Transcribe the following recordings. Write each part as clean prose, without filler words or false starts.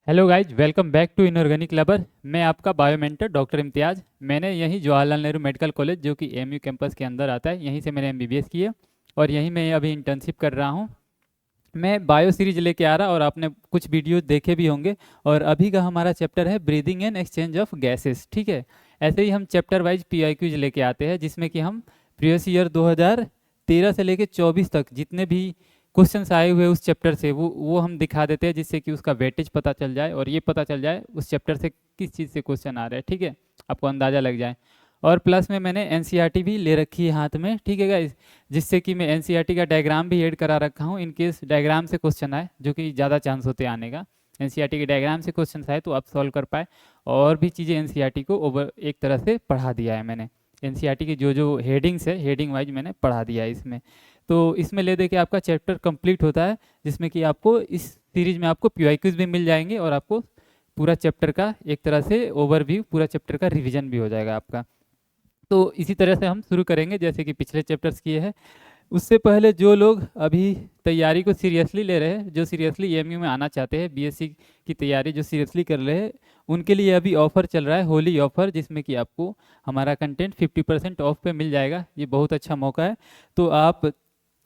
Hello guys, welcome back to inorganic लबर। मैं आपका बायोमेंटर डॉक्टर इम्तियाज़। मैंने यहीं जवाहरलाल नेहरू मेडिकल कॉलेज जो कि एमयू कैंपस के अंदर आता है, यहीं से मैंने एमबीबीएस की है और यहीं मैं अभी इंटर्नशिप कर रहा हूँ। मैं बायो सीरीज लेके आ रहा और आपने कुछ वीडियो देखे भी होंगे। और अभी का हमारा चैप्टर है breathing and exchange of gases. ठीक है, ऐसे ही हम चैप्टर वाइज पीआईक्यूज लेके आते हैं जिसमें कि हम प्रीवियस ईयर 2013 से लेके 24 तक जितने भी क्वेश्चंस आए हुए उस चैप्टर से वो हम दिखा देते हैं, जिससे कि उसका वेटेज पता चल जाए और ये पता चल जाए उस चैप्टर से किस चीज़ से क्वेश्चन आ रहे हैं। ठीक है, आपको अंदाज़ा लग जाए। और प्लस में मैंने एनसीईआरटी भी ले रखी है हाथ में। ठीक है गाइस, जिससे कि मैं एनसीईआरटी का डायग्राम भी ऐड करा रखा हूँ इन केस डायग्राम से क्वेश्चन आए, जो कि ज़्यादा चांस होते हैं आने का। एनसीईआरटी के डायग्राम से क्वेश्चन आए तो आप सॉल्व कर पाए। और भी चीज़ें एनसीईआरटी को ओवर एक तरह से पढ़ा दिया है मैंने। एनसीईआरटी की जो जो हेडिंग्स है, हेडिंग वाइज मैंने पढ़ा दिया है इसमें। तो इसमें ले दे के आपका चैप्टर कंप्लीट होता है, जिसमें कि आपको इस सीरीज में आपको पीवाईक्यूज भी मिल जाएंगे और आपको पूरा चैप्टर का एक तरह से ओवरव्यू, पूरा चैप्टर का रिवीजन भी हो जाएगा आपका। तो इसी तरह से हम शुरू करेंगे जैसे कि पिछले चैप्टर्स किए हैं। उससे पहले जो लोग अभी तैयारी को सीरियसली ले रहे हैं, जो सीरियसली एमयू में आना चाहते हैं, बीएससी की तैयारी जो सीरियसली कर रहे हैं, उनके लिए अभी ऑफर चल रहा है, होली ऑफर, जिसमें कि आपको हमारा कंटेंट 50% ऑफ पे मिल जाएगा। ये बहुत अच्छा मौका है। तो आप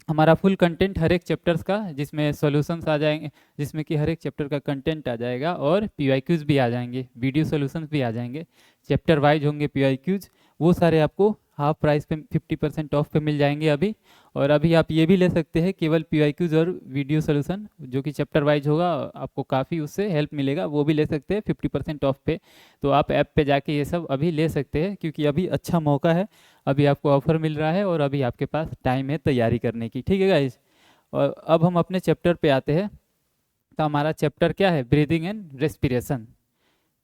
हमारा फुल कंटेंट हर एक चैप्टर्स का, जिसमें सॉल्यूशंस आ जाएंगे, जिसमें कि हर एक चैप्टर का कंटेंट आ जाएगा और पीवाईक्यूज भी आ जाएंगे, वीडियो सॉल्यूशंस भी आ जाएंगे, चैप्टर वाइज होंगे पीवाईक्यूज। वो सारे आपको हाफ प्राइस पे 50% ऑफ पे मिल जाएंगे अभी। और अभी आप ये भी ले सकते हैं केवल पीवाईक्यूज और वीडियो सोल्यूशन, जो कि चैप्टर वाइज होगा, आपको काफ़ी उससे हेल्प मिलेगा, वो भी ले सकते हैं 50% ऑफ पे। तो आप ऐप पे जाके ये सब अभी ले सकते हैं, क्योंकि अभी अच्छा मौका है, अभी आपको ऑफर मिल रहा है और अभी आपके पास टाइम है तैयारी करने की। ठीक है गाइज, और अब हम अपने चैप्टर पे आते हैं। तो हमारा चैप्टर क्या है? Breathing and respiration.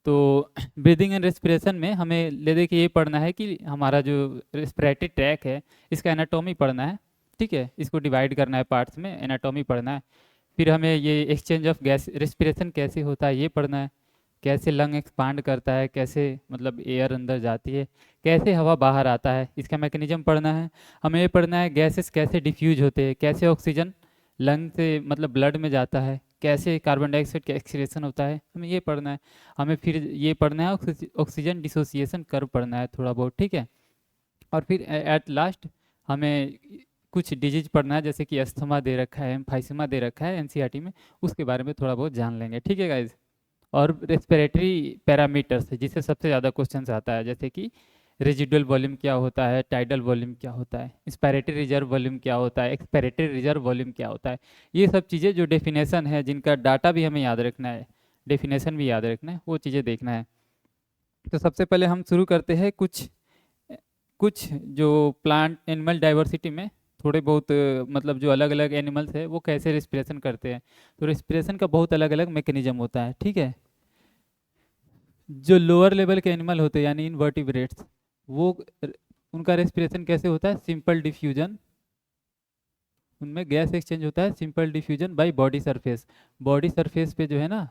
तो ब्रीदिंग एंड रेस्पिरेशन में हमें ले दे के ये पढ़ना है कि हमारा जो रेस्पिरेटरी ट्रैक है, इसका एनाटॉमी पढ़ना है। ठीक है, इसको डिवाइड करना है पार्ट्स में, एनाटॉमी पढ़ना है। फिर हमें ये एक्सचेंज ऑफ गैस, रेस्पिरेशन कैसे होता है ये पढ़ना है। कैसे लंग एक्सपांड करता है, कैसे मतलब एयर अंदर जाती है, कैसे हवा बाहर आता है, इसका मैकेनिज्म पढ़ना है। हमें ये पढ़ना है गैसेस कैसे डिफ्यूज होते हैं, कैसे ऑक्सीजन लंग से मतलब ब्लड में जाता है, कैसे कार्बन डाइऑक्साइड का एक्सक्रेशन होता है, हमें ये पढ़ना है। हमें फिर ये पढ़ना है ऑक्सीजन डिसोसिएशन कर्व पढ़ना है थोड़ा बहुत। ठीक है, और फिर एट लास्ट हमें कुछ डिजीज पढ़ना है, जैसे कि अस्थमा दे रखा है, एम्फाइसीमा दे रखा है एनसीईआरटी में, उसके बारे में थोड़ा बहुत जान लेंगे। ठीक है गाइज। और रेस्पिरेटरी पैरामीटर्स है जिससे सबसे ज़्यादा क्वेश्चन आता है, जैसे कि रेजिडुअल वॉल्यूम क्या होता है, टाइडल वॉल्यूम क्या होता है, इंस्पायरेटरी रिजर्व वॉल्यूम क्या होता है, एक्सपायरेटरी रिजर्व वॉल्यूम क्या होता है। ये सब चीज़ें जो डेफिनेशन है, जिनका डाटा भी हमें याद रखना है, डेफिनेशन भी याद रखना है, वो चीज़ें देखना है। तो सबसे पहले हम शुरू करते हैं कुछ कुछ जो प्लांट एनिमल डाइवर्सिटी में थोड़े बहुत मतलब जो अलग अलग एनिमल्स है वो कैसे रिस्पिरेशन करते हैं। तो रिस्पिरेशन का बहुत अलग अलग मैकेनिज्म होता है। ठीक है, जो लोअर लेवल के एनिमल होते हैं यानी इनवर्टिब्रेट्स, वो उनका रेस्पिरेशन कैसे होता है? सिंपल डिफ्यूजन, उनमें गैस एक्सचेंज होता है simple diffusion by body surface. Body surface पे जो है ना,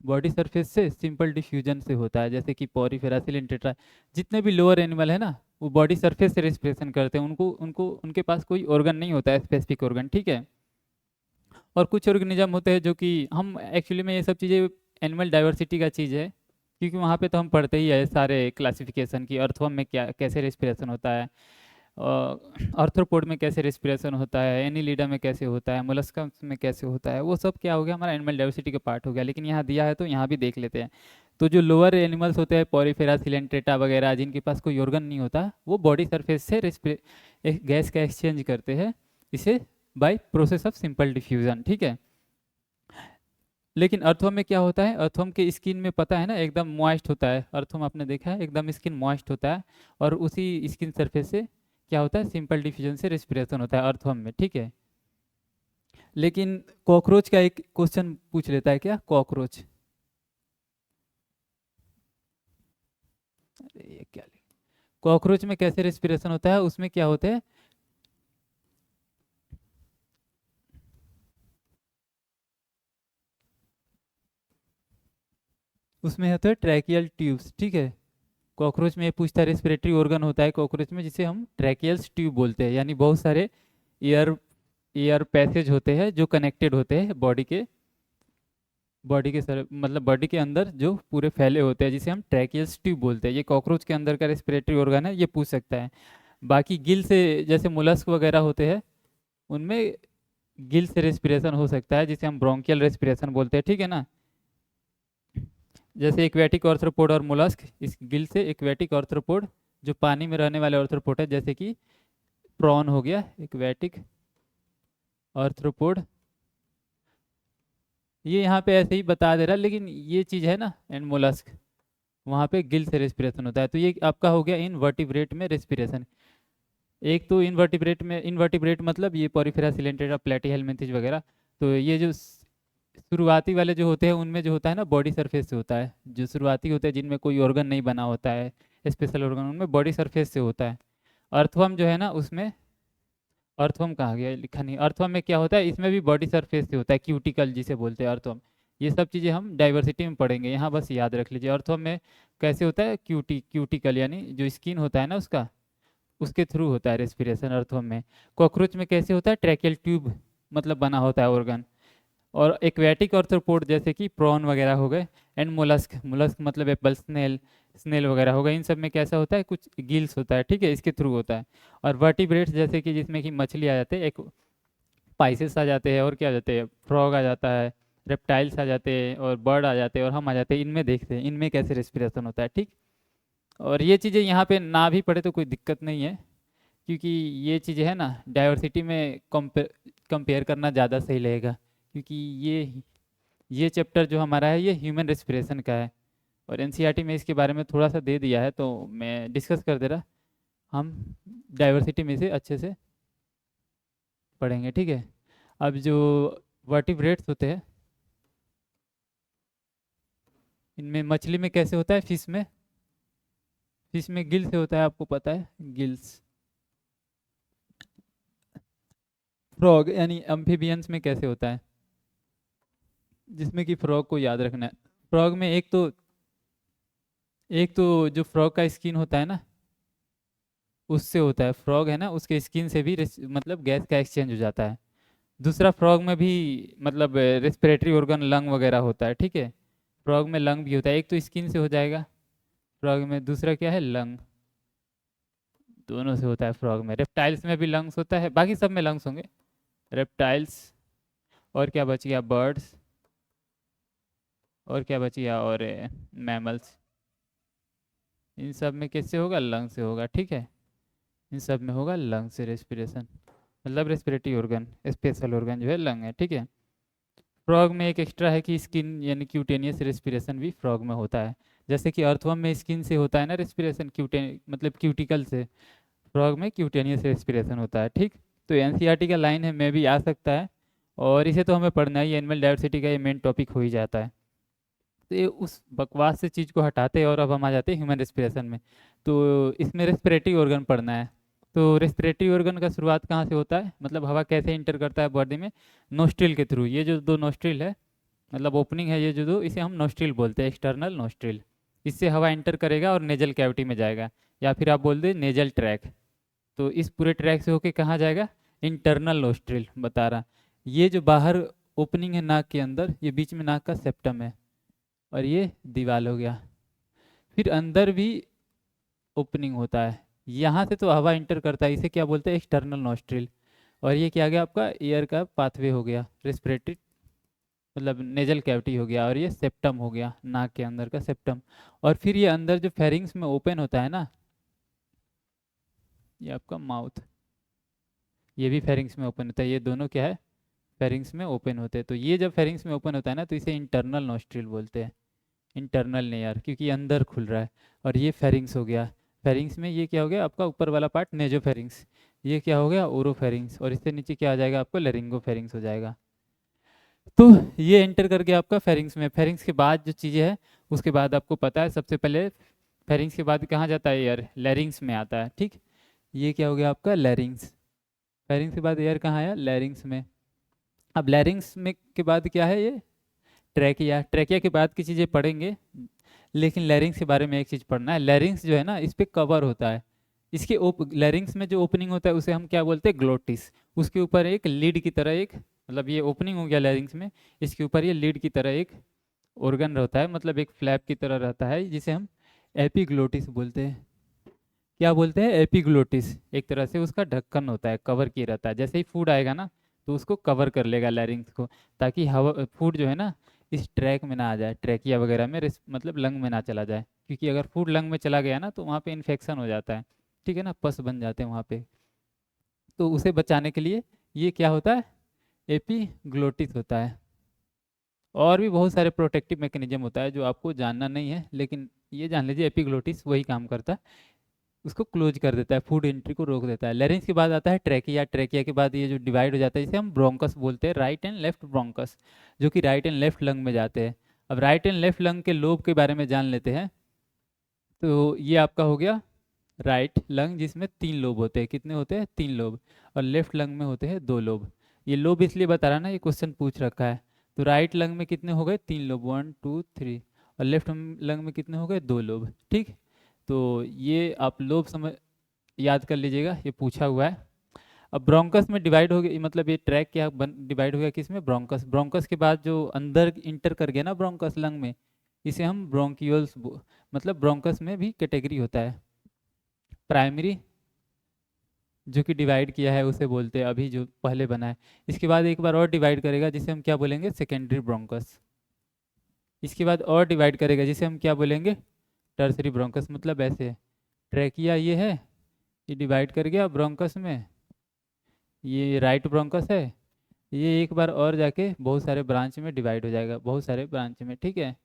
बॉडी सरफेस से सिंपल डिफ्यूजन से होता है, जैसे कि पॉरीफेरा सिलेंटेट्रा, जितने भी लोअर एनिमल है ना, वो बॉडी सरफेस से रेस्पिरेशन करते हैं। उनको उनको उनके पास कोई ऑर्गन नहीं होता है, स्पेसिफिक ऑर्गन। ठीक है, और कुछ ऑर्गेनिज्म होते हैं जो कि हम एक्चुअली में ये सब चीज़ें एनिमल डाइवर्सिटी का चीज़ है, क्योंकि वहाँ पे तो हम पढ़ते ही है सारे क्लासिफिकेशन की, अर्थवर्म में क्या कैसे रेस्पिरेशन होता है, आर्थ्रोपोड में कैसे रेस्पिरेशन होता है, एनीलिडा में कैसे होता है, मोलस्कम्स में कैसे होता है, वो सब क्या हो गया, हमारा एनिमल डाइवर्सिटी का पार्ट हो गया। लेकिन यहाँ दिया है तो यहाँ भी देख लेते हैं। तो जो लोअर एनिमल्स होते हैं, पॉरीफेरा सिलेंट्रेटा वगैरह, जिनके पास कोई ऑर्गन नहीं होता, वो बॉडी सरफेस से गैस का एक्सचेंज करते हैं, इसे by process of simple diffusion. ठीक है, लेकिन अर्थवर्म में क्या होता है? अर्थवर्म के स्किन में पता है ना, एकदम मॉइस्ट होता है। अर्थवर्म आपने देखा है, एकदम स्किन मॉइस्ट होता है, और उसी स्किन सरफेस से क्या होता है? सिंपल डिफ्यूजन से रेस्पिरेशन होता है अर्थवर्म में। ठीक है, लेकिन कॉकरोच का एक क्वेश्चन पूछ लेता है क्या? कॉकरोच, अरे ये क्या, कॉकरोच में कैसे रेस्पिरेशन होता है? उसमें क्या होता है? उसमें होता है ट्रैकियल ट्यूब्स। ठीक है, कॉकरोच में ये पूछता है, रेस्पिरेटरी ऑर्गन होता है कॉकरोच में जिसे हम ट्रैकियल ट्यूब बोलते हैं, यानी बहुत सारे एयर एयर पैसेज होते हैं जो कनेक्टेड होते हैं बॉडी के बॉडी के सर मतलब बॉडी के अंदर जो पूरे फैले होते हैं जिसे हम ट्रैकियस ट्यूब बोलते हैं, ये कॉकरोच के अंदर का रेस्पिरेटरी ऑर्गन है, ये पूछ सकता है। बाकी गिल से, जैसे मोलस्क वगैरह होते हैं उनमें गिल से रेस्पिरेशन हो सकता है जिसे हम ब्रोंकियल रेस्पिरेशन बोलते हैं, ठीक है ना। जैसे एक्वेटिक ऑर्थ्रोपोड और मोलस्क, इस गिल से एक्वेटिक ऑर्थ्रोपोड जो पानी में रहने वाले ऑर्थ्रोपोड है, जैसे कि प्रॉन हो गया एक्वेटिक ऑर्थ्रोपोड, ये यहाँ पे ऐसे ही बता दे रहा है, लेकिन ये चीज़ है ना एंड मोलस्क, वहाँ पे गिल से रेस्पिरेशन होता है। तो ये आपका हो गया इनवर्टिब्रेट में रेस्पिरेशन। एक तो इनवर्टिब्रेट में, इनवर्टिब्रेट मतलब ये पॉरीफेरा सिलेंटेरा प्लेटीहेल्मिंथेस वगैरह, तो ये जो शुरुआती वाले जो होते हैं उनमें जो होता है ना बॉडी सरफेस से होता है, जो शुरुआती होते हैं जिनमें कोई ऑर्गन नहीं बना होता है स्पेशल ऑर्गन, उनमें बॉडी सरफेस से होता है। अर्थवर्म जो है ना उसमें, अर्थवर्म कहाँ गया, लिखा नहीं, अर्थवर्म में क्या होता है, इसमें भी बॉडी सरफेस से होता है, क्यूटिकल जिसे बोलते हैं अर्थवर्म। ये सब चीज़ें हम डाइवर्सिटी में पढ़ेंगे, यहाँ बस याद रख लीजिए। अर्थवर्म में कैसे होता है, क्यूटिकल यानी जो स्किन होता है ना उसका, उसके थ्रू होता है रेस्पिरेशन अर्थवर्म में। कॉकरोच में कैसे होता है, ट्रैकियल ट्यूब मतलब बना होता है ऑर्गन। और एक्वेटिक ऑर्थ्रोपोड जैसे कि प्रॉन वगैरह हो गए, एंड मोलस्क, मोलस्क मतलब एप्पल स्नेल, स्नेल वगैरह हो गए, इन सब में कैसा होता है, कुछ गिल्स होता है, ठीक है, इसके थ्रू होता है। और वर्टिब्रेट्स जैसे कि जिसमें कि मछली आ जाते हैं, एक पाइसेस आ जाते हैं, और क्या आ जाते हैं, फ्रॉग आ जाता है, रेप्टाइल्स आ जाते हैं, और बर्ड आ जाते हैं, और हम आ जाते हैं, इनमें देखते हैं इनमें कैसे रेस्पिरेशन होता है, ठीक। और ये चीज़ें यहाँ पे ना भी पढ़े तो कोई दिक्कत नहीं है, क्योंकि ये चीज़ें है ना डाइवर्सिटी में कंपेयर करना ज़्यादा सही रहेगा, क्योंकि ये चैप्टर जो हमारा है ये ह्यूमन रेस्पिरेशन का है, और एनसीईआरटी में इसके बारे में थोड़ा सा दे दिया है, तो मैं डिस्कस कर दे रहा, हम डाइवर्सिटी में से अच्छे से पढ़ेंगे, ठीक है। अब जो वर्टिब्रेट्स होते हैं, इनमें मछली में कैसे होता है, फिश में, फिश में गिल से होता है, आपको पता है गिल्स। फ्रॉग यानी अम्फीबियंस में कैसे होता है, जिसमें कि फ्रॉग को याद रखना है। फ्रॉग में एक तो जो फ्रॉग का स्किन होता है ना उससे होता है, फ्रॉग है ना उसके स्किन से भी मतलब गैस का एक्सचेंज हो जाता है। दूसरा फ्रॉग में भी मतलब रेस्पिरेटरी ऑर्गन लंग वगैरह होता है, ठीक है, फ्रॉग में लंग भी होता है, एक तो स्किन से हो जाएगा फ्रॉग में, दूसरा क्या है लंग, दोनों से होता है फ्रॉग में। रेप्टाइल्स में भी लंग्स होता है, बाकी सब में लंग्स होंगे, रेप्टाइल्स, और क्या बच गया, बर्ड्स, और क्या बच गया, और मैमल्स, इन सब में किससे होगा, लंग से होगा, ठीक है, इन सब में होगा लंग से रेस्पिरेशन, मतलब रेस्पिरेटरी ऑर्गन स्पेशल ऑर्गन जो है लंग है, ठीक है। फ्रॉग में एक एक्स्ट्रा है कि स्किन यानी क्यूटेनियस रेस्पिरेशन भी फ्रॉग में होता है, जैसे कि अर्थवर्म में स्किन से होता है ना रेस्पिरेशन, मतलब क्यूटिकल से, फ्रॉग में क्यूटेनियस रेस्पिरेशन होता है, ठीक। तो एनसीईआरटी का लाइन है में भी आ सकता है, और इसे तो हमें पढ़ना ही, एनिमल डाइवर्सिटी का ये मेन टॉपिक हो ही जाता है। तो ये उस बकवास से चीज़ को हटाते हैं और अब हम आ जाते हैं ह्यूमन रेस्पिरेशन में। तो इसमें रेस्पिरेटरी ऑर्गन पढ़ना है। तो रेस्पिरेटरी ऑर्गन का शुरुआत कहाँ से होता है, मतलब हवा कैसे इंटर करता है बॉडी में, नोस्ट्रिल के थ्रू। ये जो दो नोस्ट्रिल है मतलब ओपनिंग है, ये जो दो, इसे हम नोस्ट्रिल बोलते हैं, एक्सटर्नल नोस्ट्रिल। इससे हवा इंटर करेगा और नेजल कैविटी में जाएगा, या फिर आप बोल दे नेजल ट्रैक। तो इस पूरे ट्रैक से होके कहाँ जाएगा, इंटरनल नोस्ट्रिल बता रहा। ये जो बाहर ओपनिंग है नाक के अंदर, ये बीच में नाक का सेप्टम है, और ये दीवाल हो गया। फिर अंदर भी ओपनिंग होता है, यहाँ से तो हवा इंटर करता है, इसे क्या बोलते हैं, एक्सटर्नल नोस्ट्रिल। और ये क्या गया आपका, एयर का पाथवे हो गया, रेस्पिरेटरी मतलब नेजल कैविटी हो गया, और ये सेप्टम हो गया, नाक के अंदर का सेप्टम। और फिर ये अंदर जो फेरिंग्स में ओपन होता है ना, ये आपका माउथ, ये भी फेरिंग्स में ओपन होता है, ये दोनों क्या है, फेरिंग्स में ओपन होते हैं। तो ये जब फेरिंग्स में ओपन होता है ना, तो इसे इंटरनल नोस्ट्रिल बोलते हैं, इंटरनल लेयर, क्योंकि ये अंदर खुल रहा है। और ये फेरिंग्स हो गया, फेरिंग्स में ये क्या हो गया आपका ऊपर वाला पार्ट नेजोफेरिंग्स, ये क्या हो गया ओरोफेरिंग्स, और इससे नीचे क्या आ जाएगा आपको, लेरिंगोफेरिंग्स हो जाएगा। तो ये एंटर करके आपका फेरिंग्स में, फेरिंग्स के बाद जो चीज़ें है उसके बाद आपको पता है सबसे पहले फेरिंग्स के बाद कहाँ जाता है, एयर लैरिंग्स में आता है, ठीक। ये क्या हो गया आपका लैरिंग्स, फेरिंग्स के बाद एयर कहाँ आया, लैरिंग्स में। अब लैरिंग्स में के बाद क्या है, ये ट्रैकिया, ट्रैकिया के बाद की चीज़ें पढ़ेंगे, लेकिन लैरिंग्स के बारे में एक चीज़ पढ़ना है। लैरिंग्स जो है ना इस पे कवर होता है, इसके लैरिंग्स में जो ओपनिंग होता है उसे हम क्या बोलते हैं, ग्लोटिस। उसके ऊपर एक लीड की तरह एक, मतलब ये ओपनिंग हो गया लैरिंग्स में, इसके ऊपर ये लीड की तरह एक ऑर्गन होता है, मतलब एक फ्लैप की तरह रहता है, जिसे हम एपिग्लोटिस बोलते हैं। क्या बोलते हैं? एपिग्लोटिस। एक तरह से उसका ढक्कन होता है, कवर किए रहता है। जैसे ही फूड आएगा ना तो उसको कवर कर लेगा लैरिंग्स को, ताकि हवा फूड जो है ना इस ट्रैक में ना आ जाए, ट्रैकिया वगैरह में, मतलब लंग में ना चला जाए। क्योंकि अगर फूड लंग में चला गया ना तो वहाँ पे इन्फेक्शन हो जाता है, ठीक है ना, पस बन जाते हैं वहाँ पे। तो उसे बचाने के लिए ये क्या होता है? एपिग्लोटिस होता है। और भी बहुत सारे प्रोटेक्टिव मैकेनिज्म होता है जो आपको जानना नहीं है, लेकिन ये जान लीजिए एपिग्लोटिस वही काम करता है, उसको क्लोज कर देता है, फूड एंट्री को रोक देता है। लेरिंग्स के बाद आता है ट्रैकिया। ट्रैकिया के बाद ये जो डिवाइड हो जाता है जिसे हम ब्रोंकस बोलते हैं, राइट एंड लेफ्ट ब्रोंकस, जो कि राइट एंड लेफ्ट लंग में जाते हैं। अब राइट एंड लेफ्ट लंग के लोब के बारे में जान लेते हैं। तो ये आपका हो गया राइट लंग, जिसमें 3 लोब होते हैं। कितने होते हैं? 3 लोब। और लेफ्ट लंग में होते हैं 2 लोब। ये लोब इसलिए बता रहा ना, ये क्वेश्चन पूछ रखा है। तो राइट लंग में कितने हो गए? 3 लोब, 1 2 3। और लेफ्ट लंग में कितने हो गए? 2 लोब, ठीक। तो ये आप लोब समझ याद कर लीजिएगा, ये पूछा हुआ है। अब ब्रोंकस में डिवाइड हो गया, मतलब ये ट्रैक क्या डिवाइड हो गया किस में? ब्रोंकस। ब्रोंकस के बाद जो अंदर इंटर कर गया ना ब्रोंकस लंग में, इसे हम ब्रोंकियोल्स, मतलब ब्रोंकस में भी कैटेगरी होता है। प्राइमरी जो कि डिवाइड किया है उसे बोलते हैं अभी जो पहले बना है। इसके बाद एक बार और डिवाइड करेगा जिसे हम क्या बोलेंगे? Secondary bronchus. इसके बाद और डिवाइड करेगा जिसे हम क्या बोलेंगे? Tertiary bronchus. मतलब ऐसे ट्रैकिया ये है, ये डिवाइड कर गया ब्रोंकस में, ये राइट ब्रोंकस है, ये एक बार और जाके बहुत सारे ब्रांच में डिवाइड हो जाएगा, बहुत सारे ब्रांच में, ठीक है।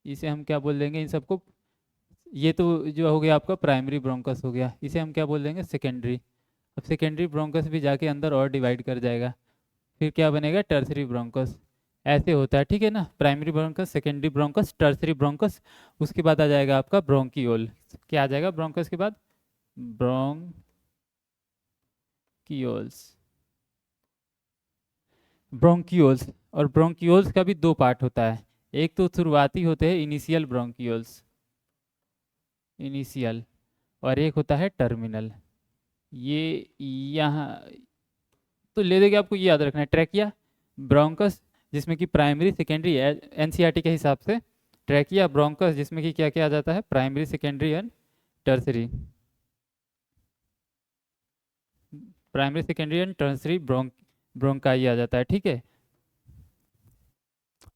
इसे हम क्या बोल देंगे इन सबको? ये तो जो हो गया आपका प्राइमरी ब्रोंकस हो गया, इसे हम क्या बोल देंगे? सेकेंडरी। अब सेकेंडरी ब्रोंकस भी जाके अंदर और डिवाइड कर जाएगा, फिर क्या बनेगा? Tertiary bronchus. ऐसे होता है, ठीक है ना। Primary bronchus, secondary bronchus, tertiary bronchus. उसके बाद आ जाएगा आपका ब्रोंकियोल। क्या आ जाएगा ब्रोंकस के बाद? ब्रोंकियोल्स। ब्रोंकियोल्स। और ब्रोंकियोल्स का भी 2 पार्ट होता है। एक तो शुरुआती होते हैं इनिशियल ब्रोंकियोल्स, इनिशियल। और एक होता है टर्मिनल। ये यहाँ तो ले देगा, आपको ये याद रखना है। ट्रैकिया, ब्रोंकस, जिसमें कि प्राइमरी सेकेंडरी है एनसीईआरटी के हिसाब से। ट्रैकिया, ब्रोंकस, जिसमें कि क्या क्या आ जाता है? Primary, secondary and tertiary. Primary, secondary and tertiary bronchi आ जाता है, ठीक है।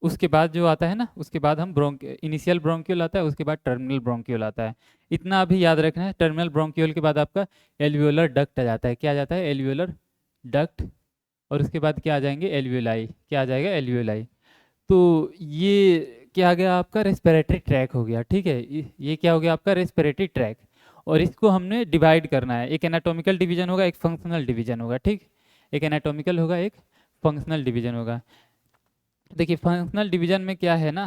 उसके बाद जो आता है ना, उसके बाद हम इनिशियल ब्रोंक्यूल आता है, उसके बाद टर्मिनल ब्रोंक्यूल आता है। इतना अभी याद रखना है। टर्मिनल ब्रोंक्यूल के बाद आपका एल्वियोलर डक्ट आ जाता है। क्या आ जाता है? Alveolar duct. और उसके बाद क्या आ जाएंगे? एल्वियोलाई। क्या आ जाएगा? एल्वियोलाई। तो ये क्या आ गया आपका? रेस्पिरेटरी ट्रैक हो गया, ठीक है। ये क्या हो गया आपका? Respiratory tract. और इसको हमने डिवाइड करना है, एक एनाटॉमिकल डिवीजन होगा, एक फंक्शनल डिवीजन होगा, ठीक। एक एनाटॉमिकल होगा, एक फंक्शनल डिवीजन होगा। देखिए फंक्शनल डिवीजन में क्या है ना,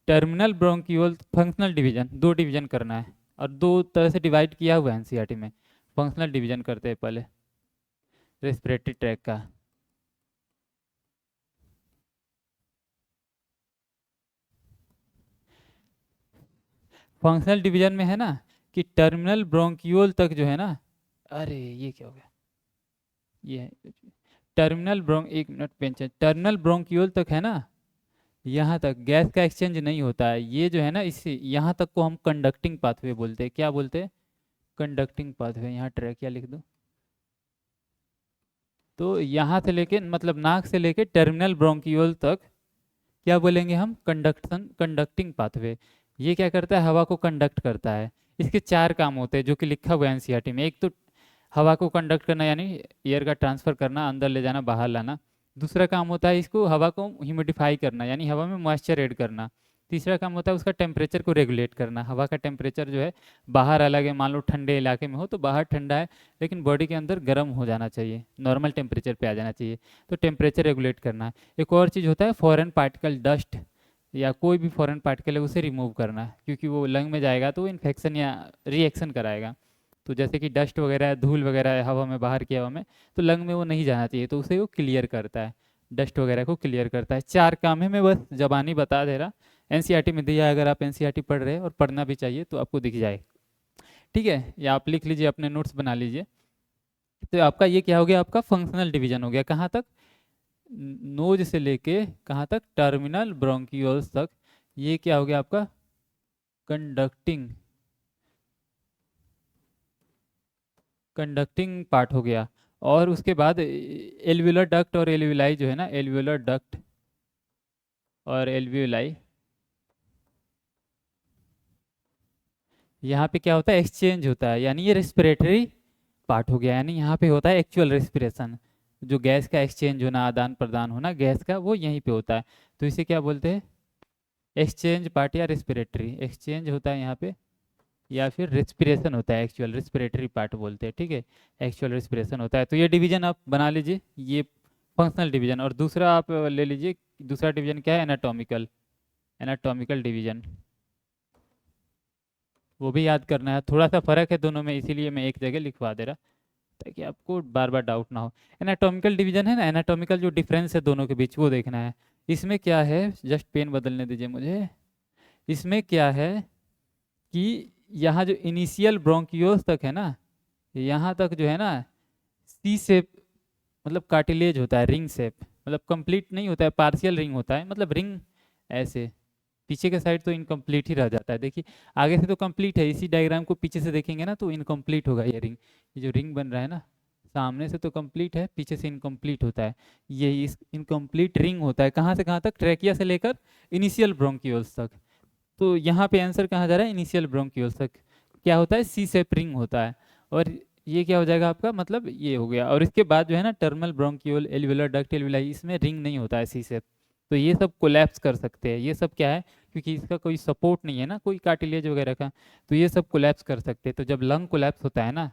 terminal bronchiole functional division, 2 division करना है। और 2 तरह से डिवाइड किया हुआ है एनसीईआरटी में। फंक्शनल डिवीजन करते हैं पहले रेस्पिरेटरी ट्रैक का। फंक्शनल डिवीजन में है ना कि टर्मिनल ब्रोंक्यूल तक जो है ना, अरे ये क्या हो गया, ये है टर्मिनल एक मिनट पेंच, टर्मिनल ब्रोंक्यूल तक है ना, यहाँ तक गैस का एक्सचेंज नहीं होता है। ये जो है ना, इससे यहाँ तक को हम कंडक्टिंग पाथवे बोलते हैं। क्या बोलते हैं? Conducting pathway. यहाँ ट्रैकिया लिख दो। तो यहाँ से लेके, मतलब नाक से लेके टर्मिनल ब्रोंक्यूल तक क्या बोलेंगे हम? Conducting pathway. ये क्या करता है? हवा को कंडक्ट करता है। इसके 4 काम होते हैं जो कि लिखा हुआ है एनसीईआरटी में। एक तो हवा को कंडक्ट करना, यानी एयर का ट्रांसफर करना, अंदर ले जाना, बाहर लाना। दूसरा काम होता है इसको हवा को ह्यूमिडिफाई करना, यानी हवा में मॉइस्चर ऐड करना। तीसरा काम होता है उसका टेम्परेचर को रेगुलेट करना। हवा का टेम्परेचर जो है बाहर अलग है, मान लो ठंडे इलाके में हो तो बाहर ठंडा है, लेकिन बॉडी के अंदर गर्म हो जाना चाहिए, नॉर्मल टेम्परेचर पे आ जाना चाहिए। तो टेम्परेचर रेगुलेट करना है। एक और चीज़ होता है फॉरेन पार्टिकल, डस्ट या कोई भी फॉरेन पार्टिकल है उसे रिमूव करना है, क्योंकि वो लंग में जाएगा तो इन्फेक्शन या रिएक्शन कराएगा। तो जैसे कि डस्ट वगैरह है, धूल वगैरह है हवा में, बाहर की हवा में, तो लंग में वो नहीं जाना चाहिए, तो उसे वो क्लियर करता है, डस्ट वगैरह को क्लियर करता है। 4 काम है, मैं बस जबानी बता दे रहा। एनसीईआरटी में दिया है, अगर आप एनसीईआरटी पढ़ रहे हैं और पढ़ना भी चाहिए तो आपको दिख जाए, ठीक है। या आप लिख लीजिए, अपने नोट्स बना लीजिए। तो आपका ये क्या हो गया? आपका फंक्शनल डिवीजन हो गया। कहाँ तक? नोज से लेके कहाँ तक, टर्मिनल ब्रोंकियोल्स तक, ये क्या हो गया आपका, कंडक्टिंग कंडक्टिंग पार्ट हो गया। और उसके बाद एल्वियुलर डक्ट और एल्वियोलाई जो है ना, एल्वियुलर डक्ट और एल्वियोलाई, यहाँ पे क्या होता है, एक्सचेंज होता है, यानी ये रेस्पिरेटरी पार्ट हो गया, यानी यहाँ पे होता है एक्चुअल रेस्पिरेशन, जो गैस का एक्सचेंज होना, आदान प्रदान होना गैस का, वो यहीं पे होता है। तो इसे क्या बोलते हैं, एक्सचेंज पार्ट या रेस्पिरेटरी, एक्सचेंज होता है यहाँ पे, या फिर रेस्पिरेशन होता है, एक्चुअल रेस्पिरेटरी पार्ट बोलते हैं, ठीक है, एक्चुअल रेस्पिरेशन होता है। तो ये डिवीजन आप बना लीजिए, ये फंक्शनल डिवीजन। और दूसरा आप ले लीजिए, दूसरा डिवीजन क्या है, एनाटॉमिकल, एनाटॉमिकल डिवीजन, वो भी याद करना है, थोड़ा सा फर्क है दोनों में, इसीलिए मैं एक जगह लिखवा दे रहा ताकि आपको बार बार डाउट ना हो। एनाटॉमिकल डिवीजन है ना, एनाटॉमिकल जो डिफरेंस है दोनों के बीच वो देखना है। इसमें क्या है, जस्ट पेन बदलने दीजिए मुझे। इसमें क्या है कि यहाँ जो इनिशियल ब्रोंकियोल्स तक है ना, यहाँ तक जो है ना, सी शेप, मतलब कार्टिलेज होता है, रिंग शेप, मतलब कंप्लीट नहीं होता है, पार्शियल रिंग होता है, मतलब रिंग ऐसे, पीछे के साइड तो इनकम्प्लीट ही रह जाता है। देखिए आगे से तो कंप्लीट है, इसी डायग्राम को पीछे से देखेंगे ना तो इनकम्प्लीट होगा ये रिंग, ये जो रिंग बन रहा है ना, सामने से तो कंप्लीट है, पीछे से इनकम्प्लीट होता है। ये इस इनकम्प्लीट रिंग होता है, कहाँ से कहाँ तक, ट्रैकिया से लेकर इनिशियल ब्रोंकियोल्स तक। तो यहाँ पे आंसर कहाँ जा रहा है, इनिशियल ब्रोंकियोल्स तक। क्या होता है, सी शेप रिंग होता है। और ये क्या हो जाएगा आपका, मतलब ये हो गया। और इसके बाद जो है ना, terminal bronchiole, alveolar duct, alveoli, इसमें रिंग नहीं होता है, सी शेप। तो ये सब कोलैप्स कर सकते हैं, ये सब क्या है, क्योंकि इसका कोई सपोर्ट नहीं है ना, कोई कार्टिलेज वगैरह का, तो ये सब कोलैप्स कर सकते हैं। तो जब लंग कोलैप्स होता है ना,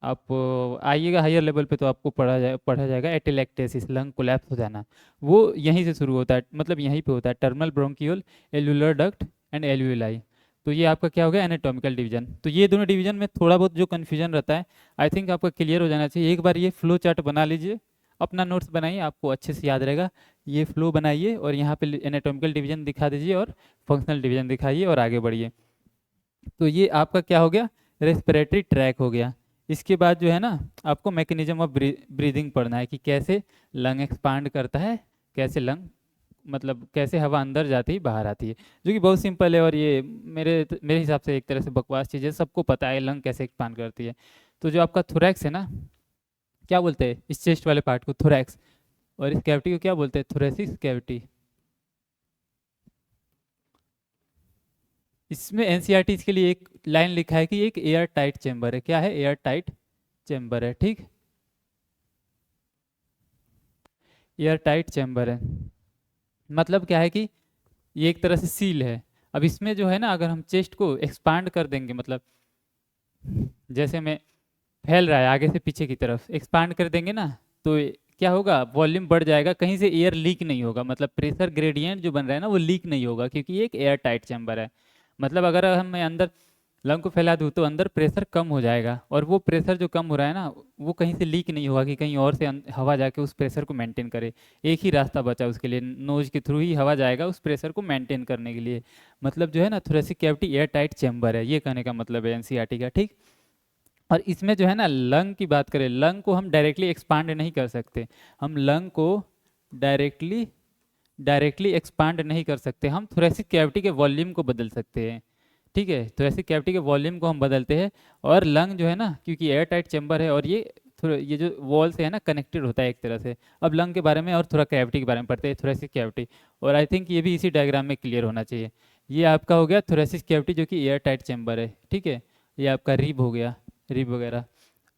आप आइएगा हायर लेवल पे तो आपको पढ़ा जाएगा एटेलेक्टेसिस, लंग कोलैप्स हो जाना, वो यहीं से शुरू होता है, मतलब यहीं पे होता है, terminal bronchiole, alveolar duct and alveoli. तो ये आपका क्या हो गया, एनाटॉमिकल डिवीजन। तो ये दोनों डिवीजन में थोड़ा बहुत जो कन्फ्यूजन रहता है, आई थिंक आपका क्लियर हो जाना चाहिए। एक बार ये फ्लो चार्ट बना लीजिए, अपना नोट्स बनाइए, आपको अच्छे से याद रहेगा। ये फ्लो बनाइए और यहाँ पे एनाटॉमिकल डिवीजन दिखा दीजिए और फंक्शनल डिवीजन दिखाइए और आगे बढ़िए। तो ये आपका क्या हो गया, रेस्पिरेटरी ट्रैक हो गया। इसके बाद जो है ना, आपको मैकेनिज्म ऑफ ब्रीदिंग पढ़ना है, कि कैसे लंग एक्सपांड करता है, कैसे लंग, मतलब कैसे हवा अंदर जाती है बाहर आती है, जो कि बहुत सिंपल है। और ये मेरे हिसाब से एक तरह से बकवास चीज़ है, सबको पता है लंग कैसे एक्सपांड करती है। तो जो आपका थोरैक्स है ना, क्या बोलते हैं इस चेस्ट वाले पार्ट को, थोरैक्स, और इस कैविटी को क्या बोलते हैं, थोरेसिस कैविटी। इसमें एनसीईआरटी इसके लिए एक लाइन लिखा है कि एक एयर टाइट चेम्बर है, क्या है, एयर टाइट चेम्बर है, ठीक, एयर टाइट चेम्बर है। मतलब क्या है कि ये एक तरह से सील है। अब इसमें जो है ना, अगर हम चेस्ट को एक्सपांड कर देंगे, मतलब जैसे में फैल रहा है आगे से पीछे की तरफ, एक्सपांड कर देंगे ना, तो क्या होगा, वॉल्यूम बढ़ जाएगा, कहीं से एयर लीक नहीं होगा, मतलब प्रेशर ग्रेडियंट जो बन रहा है ना वो लीक नहीं होगा, क्योंकि ये एक एयर टाइट चैम्बर है। मतलब अगर हम मैं अंदर लंग को फैला दूँ तो अंदर प्रेशर कम हो जाएगा, और वो प्रेशर जो कम हो रहा है ना, वो कहीं से लीक नहीं होगा कि कहीं और से हवा जाके उस प्रेशर को मेंटेन करे। एक ही रास्ता बचा उसके लिए, नोज के थ्रू ही हवा जाएगा उस प्रेशर को मेंटेन करने के लिए। मतलब जो है ना, thoracic cavity air tight chamber है, ये कहने का मतलब है एनसीईआरटी का, ठीक। और इसमें जो है ना, लंग की बात करें, लंग को हम डायरेक्टली एक्सपांड नहीं कर सकते, हम लंग को डायरेक्टली डायरेक्टली एक्सपांड नहीं कर सकते, हम थोरेसिक कैविटी के वॉल्यूम को बदल सकते हैं, ठीक है, थोरेसिक कैविटी के वॉल्यूम को हम बदलते हैं। और लंग जो है ना, क्योंकि एयर टाइट चैम्बर है और ये जो वॉल से है ना कनेक्टेड होता है एक तरह से। अब लंग के बारे में और थोड़ा कैविटी के बारे में पढ़ते हैं, थोरेसिक कैविटी, और आई थिंक ये भी इसी डायग्राम में क्लियर होना चाहिए। ये आपका हो गया थोरेसिक कैविटी जो कि एयर टाइट चैम्बर है, ठीक है, ये आपका रिब हो गया, रिब वगैरह।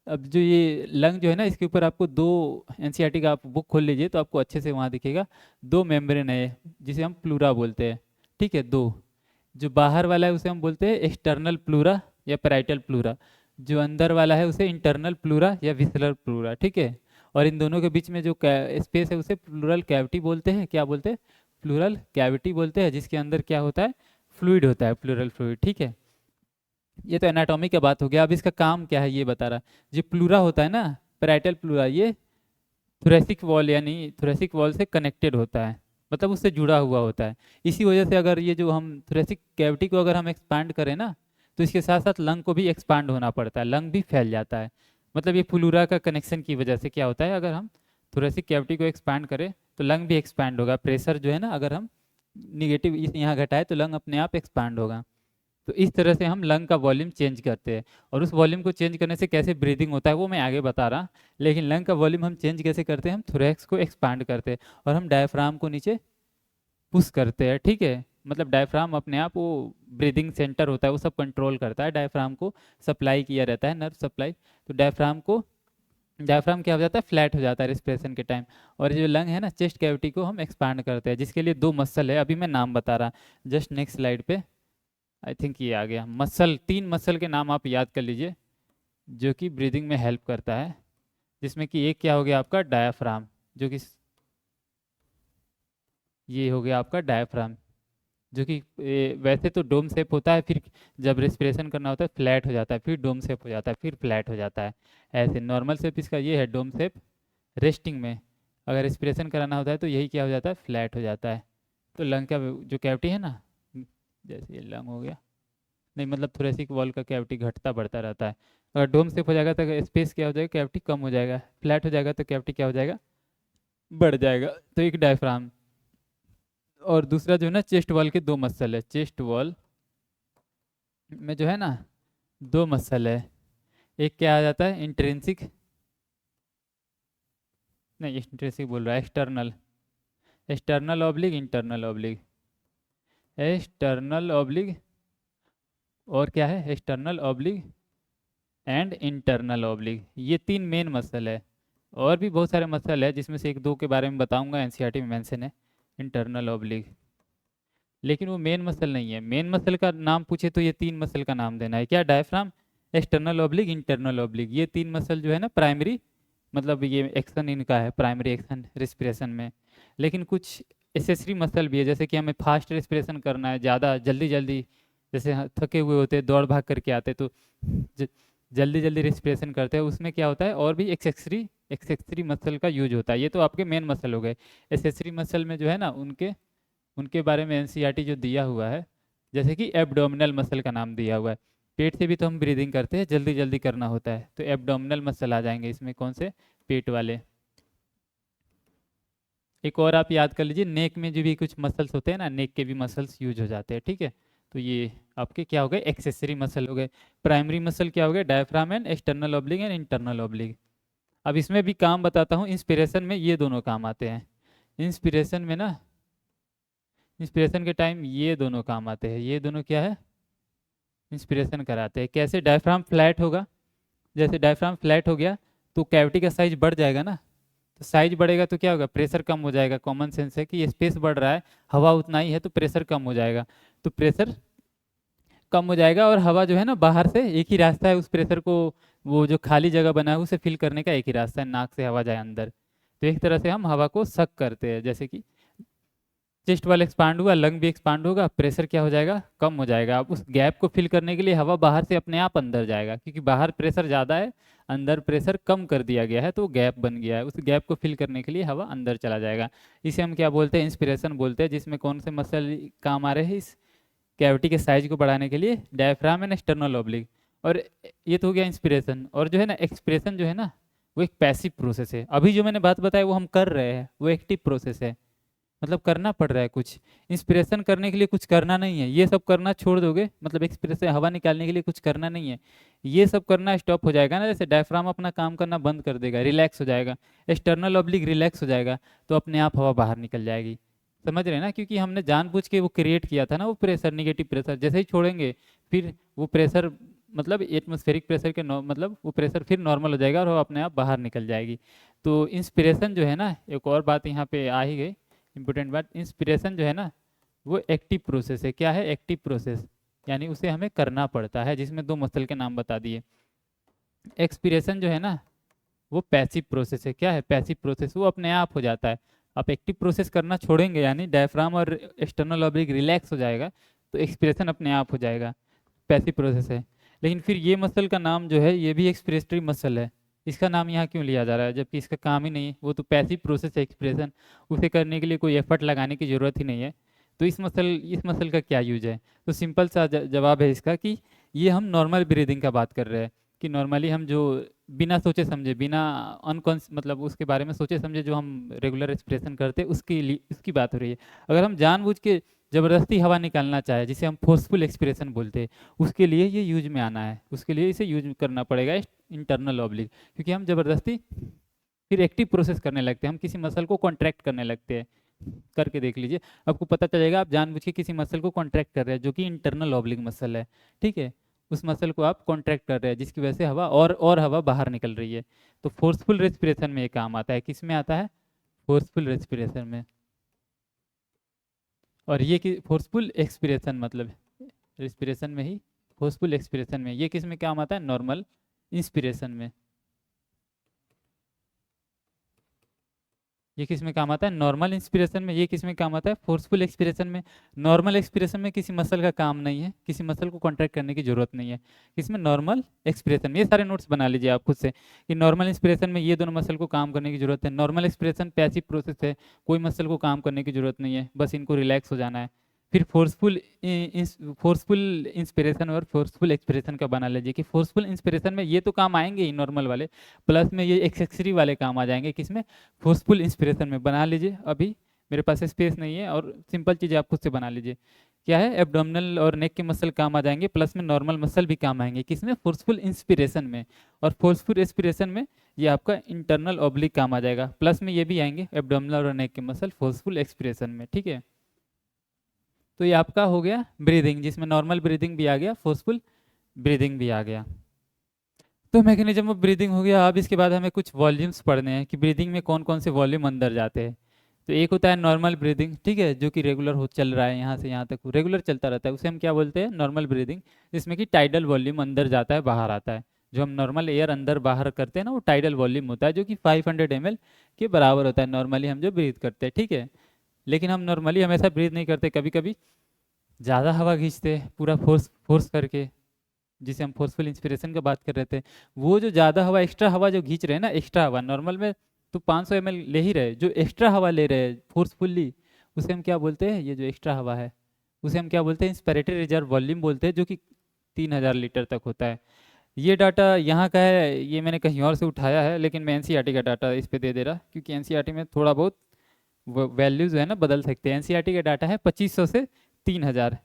अब जो ये लंग जो है ना, इसके ऊपर आपको दो, एनसीईआरटी का आप बुक खोल लीजिए तो आपको अच्छे से वहाँ दिखेगा, दो मेम्ब्रेन है जिसे हम प्लूरा बोलते हैं, ठीक है, दो। जो बाहर वाला है उसे हम बोलते हैं एक्सटर्नल प्लूरा या पैराइटल प्लूरा, जो अंदर वाला है उसे इंटरनल प्लूरा या विसरल प्लूरा, ठीक है। और इन दोनों के बीच में जो स्पेस है उसे प्लूरल कैविटी बोलते हैं, क्या बोलते हैं, प्लूरल कैविटी बोलते हैं, जिसके अंदर क्या होता है, फ्लूइड होता है, प्लूरल फ्लूइड, ठीक है। ये तो एनाटॉमी का बात हो गया। अब इसका काम क्या है ये बता रहा। जो प्लूरा होता है ना, पैराइटल प्लूरा, ये थोरेसिक वॉल यानी थोरेसिक वॉल से कनेक्टेड होता है, मतलब उससे जुड़ा हुआ होता है। इसी वजह से अगर ये जो हम थोरेसिक कैविटी को अगर हम एक्सपांड करें ना, तो इसके साथ साथ लंग को भी एक्सपांड होना पड़ता है, लंग भी फैल जाता है। मतलब ये प्लूरा का कनेक्शन की वजह से क्या होता है, अगर हम थोरेसिक कैविटी को एक्सपांड करें तो लंग भी एक्सपैंड होगा। प्रेशर जो है ना, अगर हम निगेटिव इस यहाँ घटाए तो लंग अपने आप एक्सपैंड होगा। तो इस तरह से हम लंग का वॉल्यूम चेंज करते हैं। और उस वॉल्यूम को चेंज करने से कैसे ब्रीदिंग होता है वो मैं आगे बता रहा, लेकिन लंग का वॉल्यूम हम चेंज कैसे करते हैं, हम थोरैक्स को एक्सपांड करते हैं और हम डायफ्राम को नीचे पुश करते हैं, ठीक है। मतलब डायफ्राम अपने आप वो ब्रीदिंग सेंटर होता है, वो सब कंट्रोल करता है, डायफ्राम को सप्लाई किया रहता है, नर्व सप्लाई। तो डायफ्राम क्या हो जाता है, फ्लैट हो जाता है रिस्पिरेशन के टाइम। और जो लंग है ना, चेस्ट कैविटी को हम एक्सपांड करते हैं, जिसके लिए दो मसल है, अभी मैं नाम बता रहा। जस्ट नेक्स्ट स्लाइड पे आई थिंक ये आ गया मसल। 3 मसल के नाम आप याद कर लीजिए जो कि ब्रीदिंग में हेल्प करता है, जिसमें कि एक क्या हो गया आपका डायफ्राम, जो कि ये हो गया आपका डायफ्राम, जो कि वैसे तो डोम शेप होता है, फिर जब रेस्पिरेशन करना होता है फ्लैट हो जाता है, फिर डोम शेप हो जाता है, फिर फ्लैट हो जाता है। ऐसे नॉर्मल शेप इसका ये है डोम शेप, रेस्टिंग में। अगर रेस्पिरेशन कराना होता है तो यही क्या हो जाता है, फ्लैट हो जाता है। तो लंग का जो कैविटी है ना, जैसे ये लंग हो गया, नहीं मतलब थोरेसिक वॉल का कैविटी घटता बढ़ता रहता है। अगर डोम शेप हो जाएगा तो स्पेस क्या हो जाएगा, कैविटी कम हो जाएगा। फ्लैट हो जाएगा तो कैविटी क्या हो जाएगा, बढ़ जाएगा। तो एक डायफ्राम। और दूसरा जो है ना, चेस्ट वॉल के 2 मसल है। चेस्ट वॉल में जो है ना 2 मसल है। एक क्या आ जाता है, इंट्रिंसिक, नहीं इंट्रिंसिक बोल रहा है, external. External oblique, internal oblique, external oblique, और क्या है, external oblique and internal oblique. ये 3 मेन मसल है। और भी बहुत सारे मसल है, जिसमें से 1-2 के बारे में बताऊंगा, एनसीईआरटी में मेंशन है इंटरनल ऑब्लिक। लेकिन वो मेन मसल नहीं है। मेन मसल का नाम पूछे तो ये 3 मसल का नाम देना है, क्या, diaphragm, external oblique, internal oblique. ये 3 मसल जो है ना प्राइमरी, मतलब ये एक्शन इनका है, प्राइमरी एक्शन रेस्पिरेशन में। लेकिन कुछ एसेसरी मसल भी है, जैसे कि हमें फास्ट रेस्पिरेशन करना है, ज़्यादा जल्दी जल्दी, जैसे थके हुए होते हैं, दौड़ भाग करके आते तो ज- जल्दी जल्दी रेस्पिरेशन करते हैं, उसमें क्या होता है, और भी एक्सेसरी मसल का यूज होता है। ये तो आपके मेन मसल हो गए। एसेसरी मसल में जो है ना, उनके उनके बारे में एनसीईआरटी जो दिया हुआ है, जैसे कि एब्डोमिनल मसल का नाम दिया हुआ है। पेट से भी तो हम ब्रीदिंग करते हैं, जल्दी जल्दी करना होता है, तो एब्डोमिनल मसल आ जाएंगे इसमें, कौन से, पेट वाले। एक और आप याद कर लीजिए, नेक में जो भी कुछ मसल्स होते हैं ना, नेक के भी मसल्स यूज हो जाते हैं, ठीक है। तो ये आपके क्या हो गए, एक्सेसरी मसल हो गए। प्राइमरी मसल क्या हो गए, diaphragm and external oblique and internal oblique. अब इसमें भी काम बताता हूँ, इंस्पिरेशन में ये दोनों काम आते हैं। इंस्पिरेशन में ना, इंस्पिरेशन के टाइम ये दोनों काम आते हैं। ये दोनों क्या है, इंस्पिरेशन कराते हैं। कैसे, डायफ्राम फ्लैट होगा, जैसे डायफ्राम फ्लैट हो गया तो कैविटी का साइज बढ़ जाएगा ना। तो साइज बढ़ेगा तो क्या होगा, प्रेशर कम हो जाएगा। कॉमन सेंस है कि स्पेस बढ़ रहा है, हवा उतना ही है, तो प्रेशर कम हो जाएगा। तो प्रेशर कम हो जाएगा, और हवा जो है ना बाहर से, एक ही रास्ता है उस प्रेशर को, वो जो खाली जगह बना है उसे फिल करने का, एक ही रास्ता है, नाक से हवा जाए अंदर। तो एक तरह से हम हवा को सक करते हैं। जैसे कि चेस्ट वाल एक्सपांड हुआ, लंग भी एक्सपांड होगा, प्रेशर क्या हो जाएगा, कम हो जाएगा। अब उस गैप को फिल करने के लिए हवा बाहर से अपने आप अंदर जाएगा, क्योंकि बाहर प्रेशर ज़्यादा है, अंदर प्रेशर कम कर दिया गया है, तो गैप बन गया है। उस गैप को फिल करने के लिए हवा अंदर चला जाएगा। इसे हम क्या बोलते हैं, इंस्पिरेशन बोलते हैं। जिसमें कौन से मसल काम आ रहे हैं इस कैविटी के साइज को बढ़ाने के लिए, डायफ्राम एंड एक्सटर्नल ऑब्लिक। और ये तो हो गया इंस्पिरेशन। और जो है ना एक्सप्रेशन जो है ना, वो एक पैसिव प्रोसेस है। अभी जो मैंने बात बताई वो हम कर रहे हैं, वो एक्टिव प्रोसेस है, मतलब करना पड़ रहा है कुछ। इंस्पिरेशन करने के लिए कुछ करना नहीं है, ये सब करना छोड़ दोगे, मतलब एक्सप्रेशन हवा निकालने के लिए कुछ करना नहीं है, ये सब करना स्टॉप हो जाएगा ना, जैसे डायफ्राम अपना काम करना बंद कर देगा, रिलैक्स हो जाएगा, एक्सटर्नल ऑब्लिक रिलैक्स हो जाएगा, तो अपने आप हवा बाहर निकल जाएगी। समझ रहे हैं ना, क्योंकि हमने जानबूझ के वो क्रिएट किया था ना, वो प्रेशर, निगेटिव प्रेशर, जैसे ही छोड़ेंगे फिर वो प्रेशर, मतलब एटमॉस्फेरिक प्रेशर के मतलब वो प्रेशर फिर नॉर्मल हो जाएगा और वो अपने आप बाहर निकल जाएगी। तो इंस्पिरेशन जो है ना, एक और बात यहाँ पे आ ही गई इंपॉर्टेंट बात, इंस्पिरेशन जो है ना वो एक्टिव प्रोसेस है। क्या है, एक्टिव प्रोसेस, यानी उसे हमें करना पड़ता है, जिसमें 2 मसल के नाम बता दिए। एक्सपिरेशन जो है ना वो पैसिव प्रोसेस है। क्या है, पैसिव प्रोसेस, वो अपने आप हो जाता है। आप एक्टिव प्रोसेस करना छोड़ेंगे, यानी डायफ्राम और एक्सटर्नल ऑब्लिक रिलैक्स हो जाएगा, तो एक्सपिरेशन अपने आप हो जाएगा, पैसिव प्रोसेस है। लेकिन फिर ये मसल का नाम जो है, ये भी एक्सप्रेटरी मसल है, इसका नाम यहाँ क्यों लिया जा रहा है, जबकि इसका काम ही नहीं है, वो तो पैसिव प्रोसेस है एक्सप्रेशन, उसे करने के लिए कोई एफर्ट लगाने की ज़रूरत ही नहीं है। तो इस मसल का क्या यूज है, तो सिंपल सा जवाब है इसका कि ये हम नॉर्मल ब्रीदिंग का बात कर रहे हैं, कि नॉर्मली हम जो बिना सोचे समझे, बिना अनकॉन्स मतलब उसके बारे में सोचे समझे जो हम रेगुलर एक्सप्रेशन करते हैं उसके लिए उसकी बात हो रही है। अगर हम जानबूझ के ज़बरदस्ती हवा निकालना चाहे जिसे हम फोर्सफुल एक्सप्रेशन बोलते हैं, उसके लिए ये यूज में आना है, उसके लिए इसे यूज करना पड़ेगा इंटरनल ऑब्लिक, क्योंकि हम ज़बरदस्ती फिर एक्टिव प्रोसेस करने लगते हैं, हम किसी मसल को कॉन्ट्रैक्ट करने लगते हैं। करके देख लीजिए, आपको पता चलेगा आप जानबूझ के किसी मसल को कॉन्ट्रैक्ट कर रहे हैं जो कि इंटरनल ऑब्लिक मसल है, ठीक है। उस मसल को आप कॉन्ट्रैक्ट कर रहे हैं जिसकी वजह से हवा और हवा बाहर निकल रही है। तो फोर्सफुल रेस्पिरेशन में ये काम आता है, किस में आता है? फोर्सफुल रेस्पिरेशन में। और ये कि फोर्सफुल एक्सपिरेशन मतलब रेस्पिरेशन में ही, फोर्सफुल एक्सपिरेशन में, ये किस में काम आता है? नॉर्मल इंस्पिरेशन में। ये किस में काम आता है? नॉर्मल इंस्पिरेशन में। ये किस में काम आता है? फोर्सफुल एक्सपिरेशन में। नॉर्मल एक्सपिरेशन में किसी मसल का काम नहीं है, किसी मसल को कॉन्ट्रैक्ट करने की जरूरत नहीं है। इसमें नॉर्मल एक्सपिरेशन में, ये सारे नोट्स बना लीजिए आप खुद से कि नॉर्मल इंस्पिरेशन में ये दोनों मसल को काम करने की जरूरत है। नॉर्मल एक्सपिरेशन पैसिव प्रोसेस है, कोई मसल को काम करने की जरूरत नहीं है, बस इनको रिलैक्स हो जाना है। फिर फोर्सफुल इंस्पिरेशन और फोर्सफुल एक्सपिरेशन का बना लीजिए कि फोर्सफुल इंस्पिरेशन में ये तो काम आएंगे ही नॉर्मल वाले, प्लस में ये एक्सेसरी वाले काम आ जाएंगे किसमें? फोर्सफुल इंस्पिरेशन में। बना लीजिए, अभी मेरे पास स्पेस नहीं है और सिंपल चीज़ें आप खुद से बना लीजिए। क्या है? एब्डोमिनल और नेक के मसल काम आ जाएंगे, प्लस में नॉर्मल मसल भी काम आएंगे किसमें? फोर्सफुल इंस्पिरेशन में। और फोर्सफुल एक्सपिरेशन में ये आपका इंटरनल ऑब्लिक काम आ जाएगा, प्लस में ये भी आएंगे एब्डोमिनल और नेक के मसल फोर्सफुल एक्सपिरेशन में, ठीक है। तो ये आपका हो गया ब्रीदिंग, जिसमें नॉर्मल ब्रीदिंग भी आ गया, फोर्सफुल ब्रीदिंग भी आ गया। तो मैकेनिज्म ऑफ ब्रीदिंग हो गया। अब इसके बाद हमें कुछ वॉल्यूम्स पढ़ने हैं कि ब्रीदिंग में कौन कौन से वॉल्यूम अंदर जाते हैं। तो एक होता है नॉर्मल ब्रीदिंग, ठीक है, जो कि रेगुलर हो चल रहा है, यहाँ से यहाँ तक रेगुलर चलता रहता है, उसे हम क्या बोलते हैं? Normal breathing. जिसमें कि टाइडल वॉल्यूम अंदर जाता है बाहर आता है। जो हम नॉर्मल एयर अंदर बाहर करते हैं ना, वो टाइडल वॉल्यूम होता है जो कि 500 ml के बराबर होता है नॉर्मली हम जो ब्रीथ करते हैं, ठीक है। लेकिन हम नॉर्मली हमेशा ब्रीथ नहीं करते, कभी कभी ज़्यादा हवा खींचते हैं पूरा फोर्स फोर्स करके, जिसे हम फोर्सफुल इंस्पिरेशन का बात कर रहे थे। वो जो ज़्यादा हवा, एक्स्ट्रा हवा जो खींच रहे हैं ना, एक्स्ट्रा हवा नॉर्मल में तो 500 ml ले ही रहे, जो एक्स्ट्रा हवा ले रहे हैं फोर्सफुल्ली, उसे हम क्या बोलते हैं? ये जो एक्स्ट्रा हवा है उसे हम क्या बोलते हैं? इंस्पिरेटरी रिजर्व वॉल्यूम बोलते हैं, जो कि 3000 लीटर तक होता है। ये डाटा यहाँ का है, ये मैंने कहीं और से उठाया है, लेकिन मैं एनसीईआरटी का डाटा इस पे दे दे रहा, क्योंकि एनसीईआरटी में थोड़ा बहुत वैल्यूज है ना बदल सकते हैं। एनसीईआरटी का डाटा है 2500 से 3000।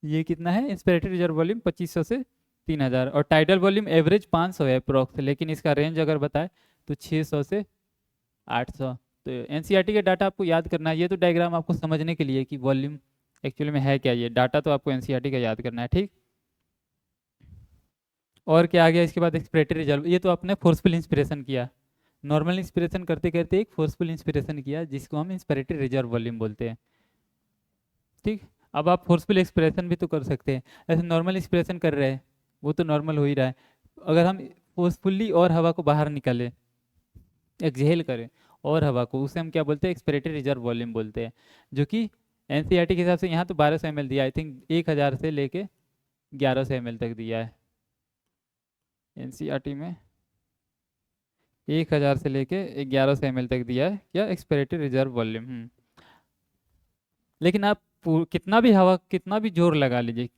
ये कितना है? इंस्पिरेटरी रिजर्व वॉल्यूम 2500 से 3000, और टाइडल वॉल्यूम एवरेज 500 है अप्रोक्स, लेकिन इसका रेंज अगर बताए तो 600 से 800। तो एनसीईआरटी का डाटा आपको याद करना है, ये तो डायग्राम आपको समझने के लिए कि वॉल्यूम एक्चुअली में है क्या, ये डाटा तो आपको एनसीईआरटी का याद करना है, ठीक। और क्या आ गया इसके बाद? एक्सपिरेटरी रिजर्व, ये तो आपने फोर्सफुल इंस्पिरेशन किया, नॉर्मल इंस्पिरेशन करते करते एक फोर्सफुल इंस्पिरेशन किया, जिसको हम इंस्पिरेटरी रिजर्व वॉल्यूम बोलते हैं, ठीक। अब आप फोर्सफुल एक्सप्रेशन भी तो कर सकते हैं, ऐसे नॉर्मल एक्सप्रेशन कर रहे हैं, वो तो नॉर्मल हो ही रहा है। अगर हम फोर्सफुल्ली और हवा को बाहर निकालें, एक्सहेल करें और हवा को, उसे हम क्या बोलते हैं? एक्सपिरेटरी रिजर्व वॉल्यूम बोलते हैं, जो कि एनसीईआरटी के हिसाब से यहाँ तो 1200 ml दिया, आई थिंक 1000 से लेके 1100 ml तक दिया है एनसीईआरटी में, 1000 से लेके 1100 ml तक दिया है क्या एक्सपिरेटरी रिजर्व वॉल्यूम। लेकिन आप कितना भी हवा, कितना भी जोर लगा लीजिए,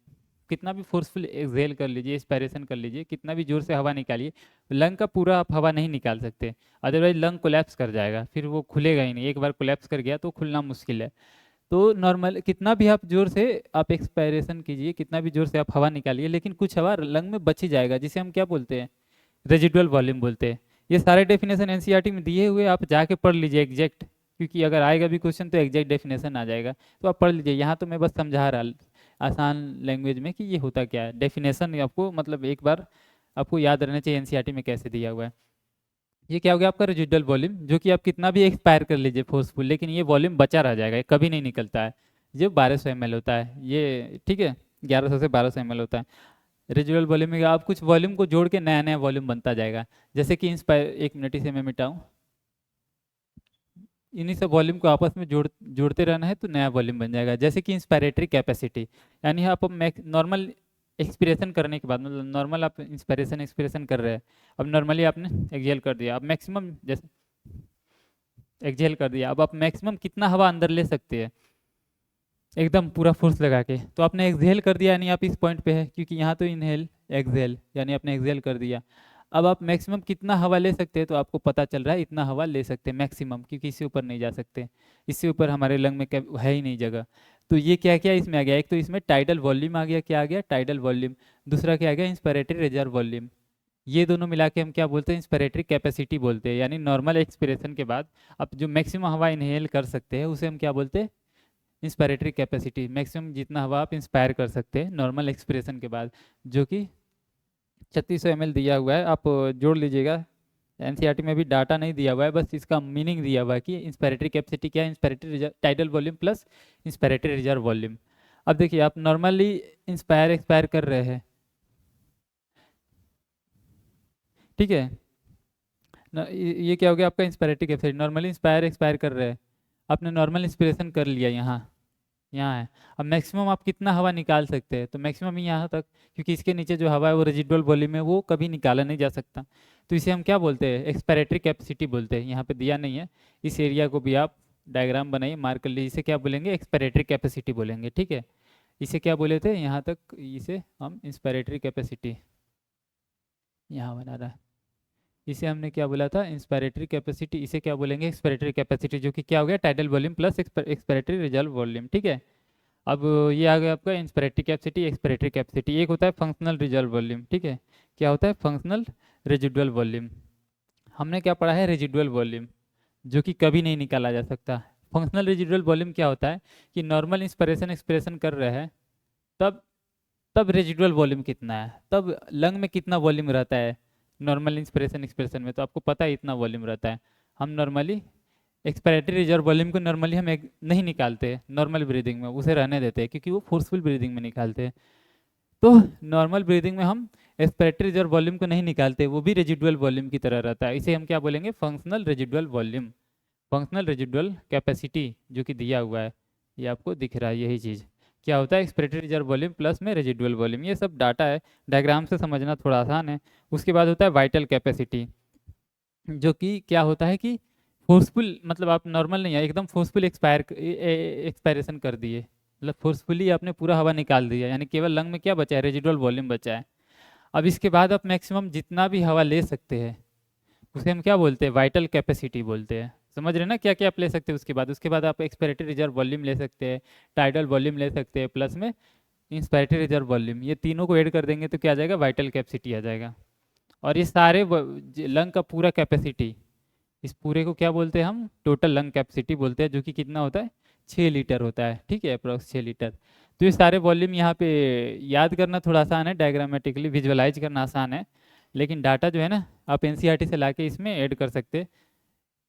कितना भी फोर्सफुल एक्सहेल कर लीजिए, इंस्पायरेशन कर लीजिए, कितना भी जोर से हवा निकालिए, लंग का पूरा आप हवा नहीं निकाल सकते, अदरवाइज लंग कोलैप्स कर जाएगा, फिर वो खुलेगा ही नहीं, एक बार कोलैप्स कर गया तो खुलना मुश्किल है। तो नॉर्मल कितना भी आप जोर से आप एक्सपायरेशन कीजिए, कितना भी जोर से आप हवा निकालिए, लेकिन कुछ हवा लंग में बच ही जाएगा, जिसे हम क्या बोलते हैं? रेजिडुअल वॉल्यूम बोलते हैं। ये सारे डेफिनेशन एनसीईआरटी में दिए हुए, आप जाके पढ़ लीजिए एग्जैक्ट, क्योंकि अगर आएगा भी क्वेश्चन तो एग्जैक्ट डेफिनेशन आ जाएगा, तो आप पढ़ लीजिए। यहाँ तो मैं बस समझा रहा आसान लैंग्वेज में कि ये होता क्या है, डेफिनेशन आपको मतलब एक बार आपको याद रहना चाहिए एनसीईआरटी में कैसे दिया हुआ है। ये क्या हो गया आपका रेजिडुअल वॉल्यूम, जो कि आप कितना भी एक्सपायर कर लीजिए फोर्सफुल, लेकिन ये वॉल्यूम बचा रह जाएगा, ये कभी नहीं निकलता है, जो 1200 ml होता है ये, ठीक है, 1100 से 1200 ml होता है रेजिडुअल वॉल्यूम में। आप कुछ वॉल्यूम को जोड़ के नया नया वॉल्यूम बनता जाएगा, जैसे कि इंस्पायर, एक मिनट इसे मैं मिटाऊँ, इन्हीं सब वॉल्यूम को आपस में जोड़ते रहना है तो नया वॉल्यूम बन जाएगा। जैसे कि इंस्पायरेटरी कैपेसिटी, यानी आप नॉर्मल एक्सपिरेशन करने के बाद, मतलब नॉर्मल आप इंस्पायरेशन एक्सपिरेशन कर रहे हैं, अब नॉर्मली आपने एक्सहेल कर दिया, अब मैक्सिमम जैसे एक्सहेल कर दिया, अब आप मैक्सिमम कितना हवा अंदर ले सकते हैं एकदम पूरा फोर्स लगा के, तो आपने एक्सहेल कर दिया, यानी आप इस पॉइंट पे है, क्योंकि यहाँ तो इनहेल एक्सहेल, यानी आपने एक्सहेल कर दिया। अब आप मैक्सिमम कितना हवा ले सकते हैं, तो आपको पता चल रहा है इतना हवा ले सकते हैं मैक्सिमम, क्योंकि इससे ऊपर नहीं जा सकते, इससे ऊपर हमारे लंग में है ही नहीं जगह। तो ये क्या क्या इसमें आ गया, एक तो इसमें टाइडल वॉल्यूम आ गया, क्या आ गया, टाइडल वॉल्यूम। दूसरा क्या आ गया, इंस्पिरेटरी रिजर्व वॉल्यूम। ये दोनों मिला के हम क्या बोलते हैं, इंस्पिरेटरी कैपेसिटी बोलते हैं। यानी नॉर्मल एक्सपिरेशन के बाद आप जो मैक्सिमम हवा इनहेल कर सकते हैं उसे हम क्या बोलते हैं, इंस्पिरेटरी कैपेसिटी। मैक्सिमम जितना हवा आप इंस्पायर कर सकते हैं नॉर्मल एक्सपिरेशन के बाद, जो कि 3600 ml दिया हुआ है, आप जोड़ लीजिएगा। एनसीईआरटी में भी डाटा नहीं दिया हुआ है, बस इसका मीनिंग दिया हुआ है कि इंस्पिरेटरी कैपेसिटी क्या है, inspiratory tidal volume plus inspiratory reserve volume. अब देखिए आप नॉर्मली इंस्पायर एक्सपायर कर रहे हैं, ठीक है ये क्या हो गया आपका inspiratory capacity, normally inspire expire कर रहे हैं, आपने नॉर्मल इंस्पिरेशन कर लिया, यहाँ है। अब मैक्सिमम आप कितना हवा निकाल सकते हैं, तो मैक्सिमम ही यहाँ तक, क्योंकि इसके नीचे जो हवा है वो रेजिडुअल वॉल्यूम है, वो कभी निकाला नहीं जा सकता। तो इसे हम क्या बोलते हैं, एक्सपायरेटरी कैपेसिटी बोलते हैं। यहाँ पे दिया नहीं है, इस एरिया को भी आप डायग्राम बनाइए, मार्क कर लीजिए, इसे क्या बोलेंगे, एक्सपायरेटरी कैपेसिटी बोलेंगे, ठीक है। इसे क्या बोले थे यहाँ तक, इसे हम इंस्पायरेटरी कैपेसिटी, यहाँ बना रहा है, इसे हमने क्या बोला था, इंस्पिरेटरी कैपेसिटी, इसे क्या बोलेंगे, एक्सपिरेटरी कैपेसिटी, जो कि क्या हो गया, tidal volume plus expiratory reserve volume, ठीक है। अब ये आ गया आपका इंस्पिरेटरी कैपेसिटी, एक्सपिरेटरी कैपेसिटी। एक होता है फंक्शनल रिजर्व वॉल्यूम, ठीक है, क्या होता है, फंक्शनल रेजिडुअल वॉल्यूम। हमने क्या पढ़ा है, रेजिडुअल वॉल्यूम, जो कि कभी नहीं निकाला जा सकता। फंक्शनल रेजिडुअल वॉल्यूम क्या होता है कि नॉर्मल इंस्पिरेशन एक्सपिरेशन कर रहे हैं, तब तब रेजिडुअल वॉल्यूम कितना है, तब लंग में कितना वॉल्यूम रहता है नॉर्मल इंस्पिरेशन एक्सपिरेशन में, तो आपको पता है इतना वॉल्यूम रहता है। हम नॉर्मली एक्सपिरेटरी रिजर्व वॉल्यूम को नॉर्मली हम नहीं निकालते नॉर्मल ब्रीदिंग में, उसे रहने देते हैं, क्योंकि वो फोर्सफुल ब्रीदिंग में निकालते हैं। तो नॉर्मल ब्रीदिंग में हम एक्सपिरेटरी रिजर्व वॉल्यूम को नहीं निकालते, वो भी रेजिडुअल वॉल्यूम की तरह रहता है। इसे हम क्या बोलेंगे, functional residual volume, functional residual capacity, जो कि दिया हुआ है, ये आपको दिख रहा है, यही चीज़ क्या होता है, एक्सपिरेटरी रिजर्व वॉल्यूम प्लस में रेजिडुअल वॉल्यूम। ये सब डाटा है, डायग्राम से समझना थोड़ा आसान है। उसके बाद होता है वाइटल कैपेसिटी, जो कि क्या होता है कि फोर्सफुल, मतलब आप नॉर्मल नहीं है, एकदम फोर्सफुल एक्सपायरेशन कर दिए, मतलब फोर्सफुली आपने पूरा हवा निकाल दिया, यानी केवल लंग में क्या बचा है, रेजिडुअल वॉल्यूम बचा है। अब इसके बाद आप मैक्सिमम जितना भी हवा ले सकते हैं उसे हम क्या बोलते हैं, वाइटल कैपेसिटी बोलते हैं। समझ रहे हैं ना क्या क्या आप ले सकते हैं। उसके बाद आप एक्सपिरेटरी रिजर्व वॉल्यूम ले सकते हैं, टाइडल वॉल्यूम ले सकते हैं, प्लस में इंस्पिरेटरी रिजर्व वॉल्यूम, ये तीनों को ऐड कर देंगे तो क्या आ जाएगा, वाइटल कैपेसिटी आ जाएगा। और ये सारे लंग का पूरा कैपेसिटी, इस पूरे को क्या बोलते हैं हम, टोटल लंग कैपेसिटी बोलते हैं, जो कि कितना होता है, 6 लीटर होता है, ठीक है, अप्रोक्स 6 लीटर। तो ये सारे वॉल्यूम यहाँ पे याद करना थोड़ा आसान है, डायग्रामेटिकली विजुअलाइज करना आसान है, लेकिन डाटा जो है ना आप एनसीईआरटी से लाके इसमें ऐड कर सकते हैं।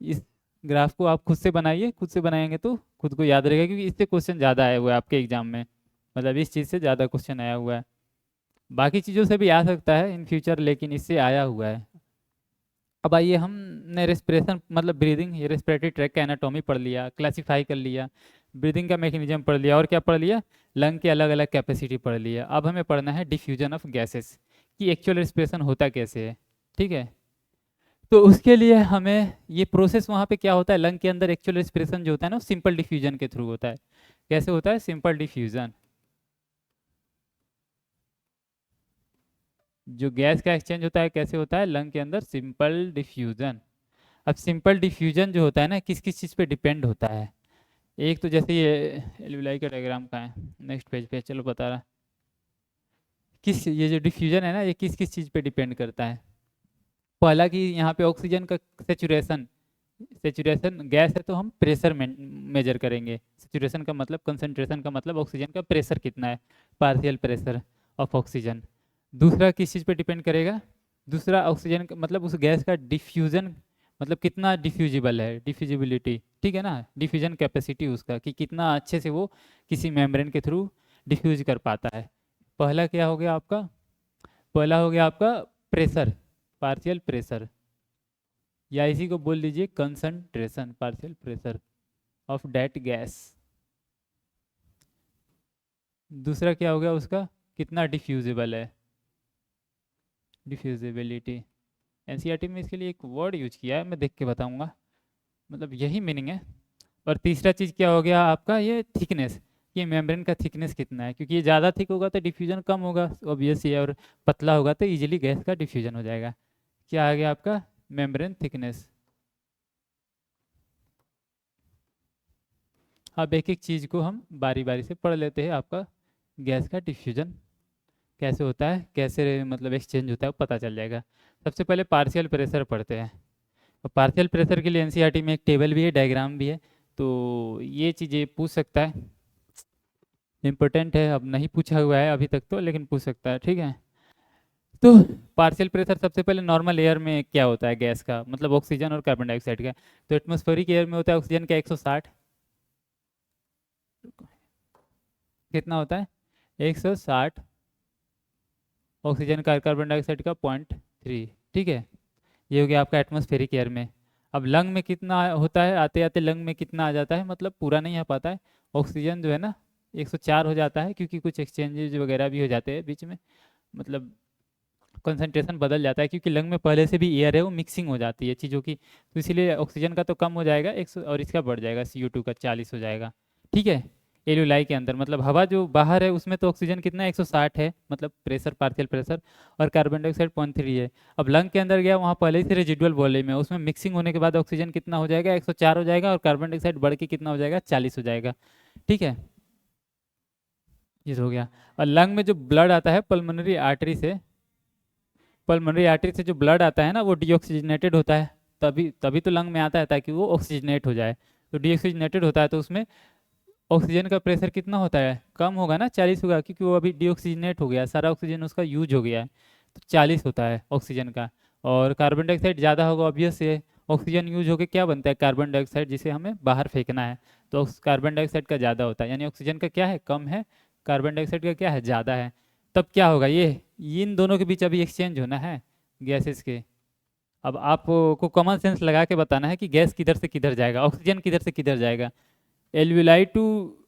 इस ग्राफ को आप खुद से बनाइए, खुद से बनाएंगे तो खुद को याद रहेगा, क्योंकि इससे क्वेश्चन ज़्यादा आया हुआ है आपके एग्जाम में, मतलब इस चीज़ से ज़्यादा क्वेश्चन आया हुआ है। बाकी चीज़ों से भी आ सकता है इन फ्यूचर, लेकिन इससे आया हुआ है। अब आइए, हमने रेस्पिरेशन मतलब ब्रीदिंग, ये रेस्पिरेटरी ट्रैक का एनाटॉमी पढ़ लिया, क्लासीफाई कर लिया, ब्रीदिंग का मैकेनिज्म पढ़ लिया, और क्या पढ़ लिया, लंग के अलग अलग कैपेसिटी पढ़ लिया। अब हमें पढ़ना है डिफ्यूजन ऑफ गैसेस, कि एक्चुअल रेस्पिरेशन होता कैसे है, ठीक है। तो उसके लिए हमें ये प्रोसेस, वहाँ पे क्या होता है, लंग के अंदर एक्चुअल रेस्पिरेशन जो होता है ना, सिंपल डिफ्यूजन के थ्रू होता है। कैसे होता है, सिंपल डिफ्यूजन, जो गैस का एक्सचेंज होता है कैसे होता है, लंग के अंदर सिंपल डिफ्यूजन। अब सिंपल डिफ्यूजन जो होता है ना, किस किस चीज़ पे डिपेंड होता है। एक तो जैसे ये एल्विलाई का डायग्राम का है, नेक्स्ट पेज पे, चलो बता रहा, किस, ये जो डिफ्यूजन है ना, ये किस किस चीज़ पे डिपेंड करता है। पहला कि यहाँ पे ऑक्सीजन का सेचुरेशन, सेचुरेशन गैस है तो हम प्रेशर मेजर करेंगे। सेचुरेशन का मतलब, कंसंट्रेशन का मतलब ऑक्सीजन का प्रेशर कितना है, पार्शियल प्रेशर ऑफ ऑक्सीजन। दूसरा किस चीज़ पे डिपेंड करेगा, दूसरा ऑक्सीजन का मतलब उस गैस का डिफ्यूजन, मतलब कितना डिफ्यूजिबल है, डिफ्यूजिबिलिटी, ठीक है ना, डिफ्यूजन कैपेसिटी उसका, कि कितना अच्छे से वो किसी मेम्ब्रेन के थ्रू डिफ्यूज कर पाता है। पहला क्या हो गया आपका, पहला हो गया आपका प्रेशर, पार्शियल प्रेशर, या इसी को बोल दीजिए concentration, partial pressure of that gas. दूसरा क्या हो गया उसका, कितना डिफ्यूजिबल है, डिफ्यूजिबिलिटी। एनसीईआरटी में इसके लिए एक वर्ड यूज किया है, मैं देख के बताऊंगा, मतलब यही मीनिंग है। और तीसरा चीज़ क्या हो गया आपका, ये थिकनेस, ये मेम्ब्रेन का थिकनेस कितना है, क्योंकि ये ज़्यादा थिक होगा तो डिफ्यूजन कम होगा ऑब्वियस ही है, और पतला होगा तो इजीली गैस का डिफ्यूजन हो जाएगा। क्या आ गया आपका, मेम्ब्रेन थिकनेस। अब एक एक चीज़ को हम बारी बारी से पढ़ लेते हैं। आपका गैस का डिफ्यूजन कैसे होता है, कैसे मतलब एक्सचेंज होता है, वो पता चल जाएगा। सबसे पहले पार्शियल प्रेशर पढ़ते हैं। और पार्शियल प्रेशर के लिए एनसीईआरटी में एक टेबल भी है, डायग्राम भी है, तो ये चीज़ें पूछ सकता है, इम्पोर्टेंट है। अब नहीं पूछा हुआ है अभी तक तो, लेकिन पूछ सकता है, ठीक है। तो पार्शियल प्रेशर सबसे पहले नॉर्मल एयर में क्या होता है गैस का, मतलब ऑक्सीजन और कार्बन डाइऑक्साइड का। तो एटमॉस्फेरिक एयर में होता है ऑक्सीजन का 160, कितना होता है 160, ऑक्सीजन का कार्बन डाइऑक्साइड का 0.3, ठीक है। ये हो गया आपका एटमॉस्फेरिक एयर में। अब लंग में कितना होता है, आते आते लंग में कितना आ जाता है, मतलब पूरा नहीं आ पाता है। ऑक्सीजन जो है ना 104 हो जाता है, क्योंकि कुछ एक्सचेंजेज वगैरह भी हो जाते हैं बीच में, मतलब कंसंट्रेशन बदल जाता है, क्योंकि लंग में पहले से भी एयर है, वो मिक्सिंग हो जाती है चीज़ों की, तो इसीलिए ऑक्सीजन का तो कम हो जाएगा 100, और इसका बढ़ जाएगा CO2 का 40 हो जाएगा, ठीक है। एल्यूलाई के अंदर मतलब हवा जो बाहर है उसमें तो ऑक्सीजन कितना 160 है, मतलब प्रेशर, पार्शियल प्रेशर, और कार्बन डाइऑक्साइड 0.3 है। अब लंग के अंदर गया, वहाँ पहले ही से रेजिडुअल वॉल्यूम है, उसमें मिक्सिंग होने के बाद ऑक्सीजन कितना हो जाएगा 104 हो जाएगा, और कार्बन डाइऑक्साइड बढ़ के कितना हो जाएगा 40 हो जाएगा, ठीक है। ये हो गया। और लंग में जो ब्लड आता है पल्मोनरी आर्टरी से, पल्मोनरी आर्टरी से जो ब्लड आता है ना वो डीऑक्सीजनेटेड होता है, तभी तभी तो लंग में आता है, ताकि वो ऑक्सीजनेट हो जाए। तो डीऑक्सीजनेटेड होता है तो उसमें ऑक्सीजन का प्रेशर कितना होता है, कम होगा ना, 40 होगा, क्योंकि वो अभी डीऑक्सीजनेट हो गया, सारा ऑक्सीजन उसका यूज हो गया है, तो 40 होता है ऑक्सीजन का। और कार्बन डाइऑक्साइड ज़्यादा होगा, ऑब्वियस है। ऑक्सीजन यूज होकर क्या बनता है, कार्बन डाइऑक्साइड, जिसे हमें बाहर फेंकना है, तो कार्बन डाइऑक्साइड का ज़्यादा होता है, यानी ऑक्सीजन का क्या है, कम है, कार्बन डाइऑक्साइड का क्या है, ज़्यादा है। तब क्या होगा, ये इन दोनों के बीच अभी एक्सचेंज होना है गैसेस के। अब आपको कॉमन सेंस लगा के बताना है कि गैस किधर से किधर जाएगा, ऑक्सीजन किधर से किधर जाएगा, एल्विलाई टू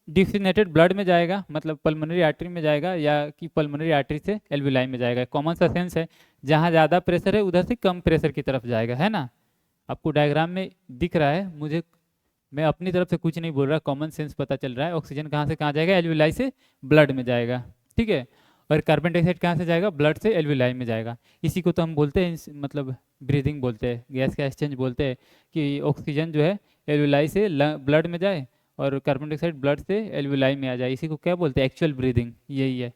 डिफ्यूजनेटेड ब्लड में जाएगा, मतलब पल्मोनरी आर्टरी में जाएगा, या कि पल्मोनरी आर्टरी से एल्विलाई में जाएगा। कॉमन सा सेंस है, जहाँ ज़्यादा प्रेशर है उधर से कम प्रेशर की तरफ जाएगा, है ना। आपको डायग्राम में दिख रहा है, मुझे मैं अपनी तरफ से कुछ नहीं बोल रहा, कॉमन सेंस पता चल रहा है। ऑक्सीजन कहाँ से कहाँ जाएगा, एल्विलाई से ब्लड में जाएगा, ठीक है। और कार्बन डाइऑक्साइड कहाँ से जाएगा, ब्लड से एल्विलाई में जाएगा। इसी को तो हम बोलते हैं, मतलब ब्रीदिंग बोलते हैं, गैस का एक्सचेंज बोलते हैं, कि ऑक्सीजन जो है एल्विलाई से ब्लड में जाए, और कार्बन डाइऑक्साइड ब्लड से एल्विलाई में आ जाए, इसी को क्या बोलते हैं, एक्चुअल ब्रीदिंग, यही है।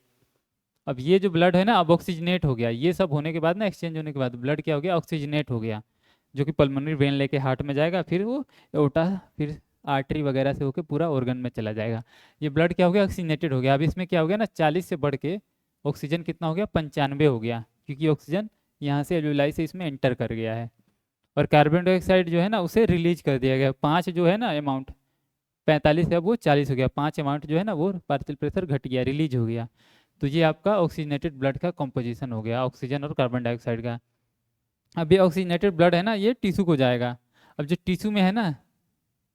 अब ये जो ब्लड है ना, अब ऑक्सीजनेट हो गया, ये सब होने के बाद ना, एक्सचेंज होने के बाद ब्लड क्या हो गया, ऑक्सीजनेट हो गया, जो कि पल्मोनरी वेन लेके हार्ट में जाएगा, फिर वो एओर्टा, फिर आर्टरी वगैरह से होकर पूरा ऑर्गन में चला जाएगा। ये ब्लड क्या हो गया, ऑक्सीजनेटेड हो गया। अब इसमें क्या हो गया ना, 40 से बढ़ के ऑक्सीजन कितना हो गया, 95 हो गया, क्योंकि ऑक्सीजन यहाँ से एल्विलाई से इसमें एंटर कर गया है। और कार्बन डाइऑक्साइड जो है ना, उसे रिलीज कर दिया गया, 5 जो है ना अमाउंट, 45 है, वो 40 हो गया, 5 अमाउंट जो है ना, वो पार्शियल प्रेशर घट गया, रिलीज हो गया। तो ये आपका ऑक्सीजनेटेड ब्लड का कॉम्पोजिशन हो गया, ऑक्सीजन और कार्बन डाइऑक्साइड का। अब ये ऑक्सीजनेटेड ब्लड है ना, ये टिश्यू को जाएगा। अब जो टिश्यू में है ना,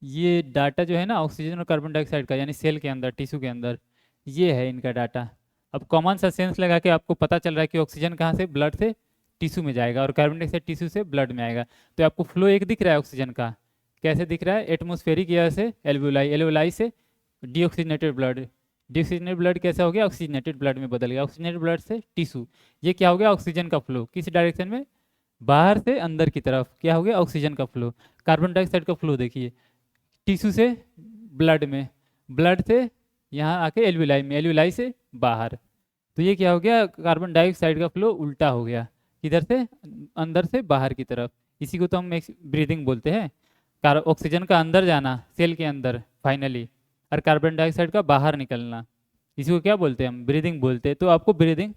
ये डाटा जो है ना ऑक्सीजन और कार्बन डाइऑक्साइड का, यानी सेल के अंदर, टिश्यू के अंदर, ये है इनका डाटा। अब कॉमन सा सेंस लगा के आपको पता चल रहा है कि ऑक्सीजन कहाँ से, ब्लड से टिश्यू में जाएगा, और कार्बन डाइऑक्साइड टिश्यू से ब्लड में आएगा। तो आपको फ्लो एक दिख रहा है ऑक्सीजन का, कैसे दिख रहा है, एटमोस्फेरिक एयर से एल्वुलाई, एल्वुलाई से डीऑक्सीजनेटेड ब्लड, डीऑक्सीजनेटेड ब्लड कैसा हो गया, ऑक्सीजनेटेड ब्लड में बदल गया, ऑक्सीजनेटेड ब्लड से टिश्यू। ये क्या हो गया, ऑक्सीजन का फ्लो, किस डायरेक्शन में, बाहर से अंदर की तरफ, क्या हो गया, ऑक्सीजन का फ्लो। कार्बन डाइऑक्साइड का फ्लो देखिए, टिश्यू से ब्लड में, ब्लड से यहाँ आके एल्वुलाई में, एल्वुलाई से बाहर। तो ये क्या हो गया, कार्बन डाइऑक्साइड का फ्लो उल्टा हो गया, किधर से, अंदर से बाहर की तरफ। इसी को तो हम ब्रीदिंग बोलते हैं, ऑक्सीजन का अंदर जाना सेल के अंदर फाइनली, और कार्बन डाइऑक्साइड का बाहर निकलना, इसी को क्या बोलते हैं, हम ब्रीदिंग बोलते हैं। तो आपको ब्रीदिंग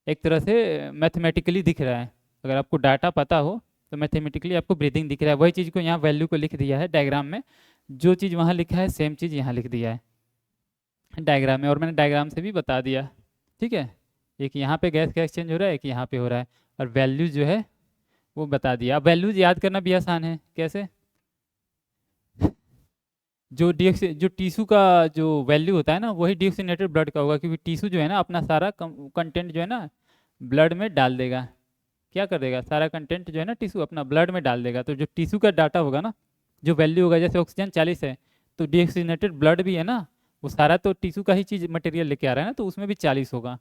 एक तरह से मैथमेटिकली दिख रहा है, अगर आपको डाटा पता हो तो मैथमेटिकली आपको ब्रीदिंग दिख रहा है। वही चीज़ को यहाँ वैल्यू को लिख दिया है डायग्राम में, जो चीज़ वहाँ लिखा है सेम चीज़ यहाँ लिख दिया है डायग्राम में, और मैंने डायग्राम से भी बता दिया, ठीक है। एक यहाँ पे गैस का एक्सचेंज हो रहा है, एक यहाँ पे हो रहा है, और वैल्यूज जो है वो बता दिया। अब वैल्यूज याद करना भी आसान है, कैसे, जो डीऑक्सी, जो टिश्यू का जो वैल्यू होता है ना, वही डीऑक्सीनेटेड ब्लड का होगा, क्योंकि टिश्यू जो है ना अपना सारा कंटेंट जो है ना ब्लड में डाल देगा, क्या कर देगा, सारा कंटेंट जो है ना टिश्यू अपना ब्लड में डाल देगा। तो जो टिश्यू का डाटा होगा ना, जो वैल्यू होगा, जैसे ऑक्सीजन 40 है, तो डीऑक्सीनेटेड ब्लड भी है ना, वो सारा तो टिश्यू का ही चीज़ मटेरियल लेके आ रहा है ना, तो उसमें भी 40 होगा।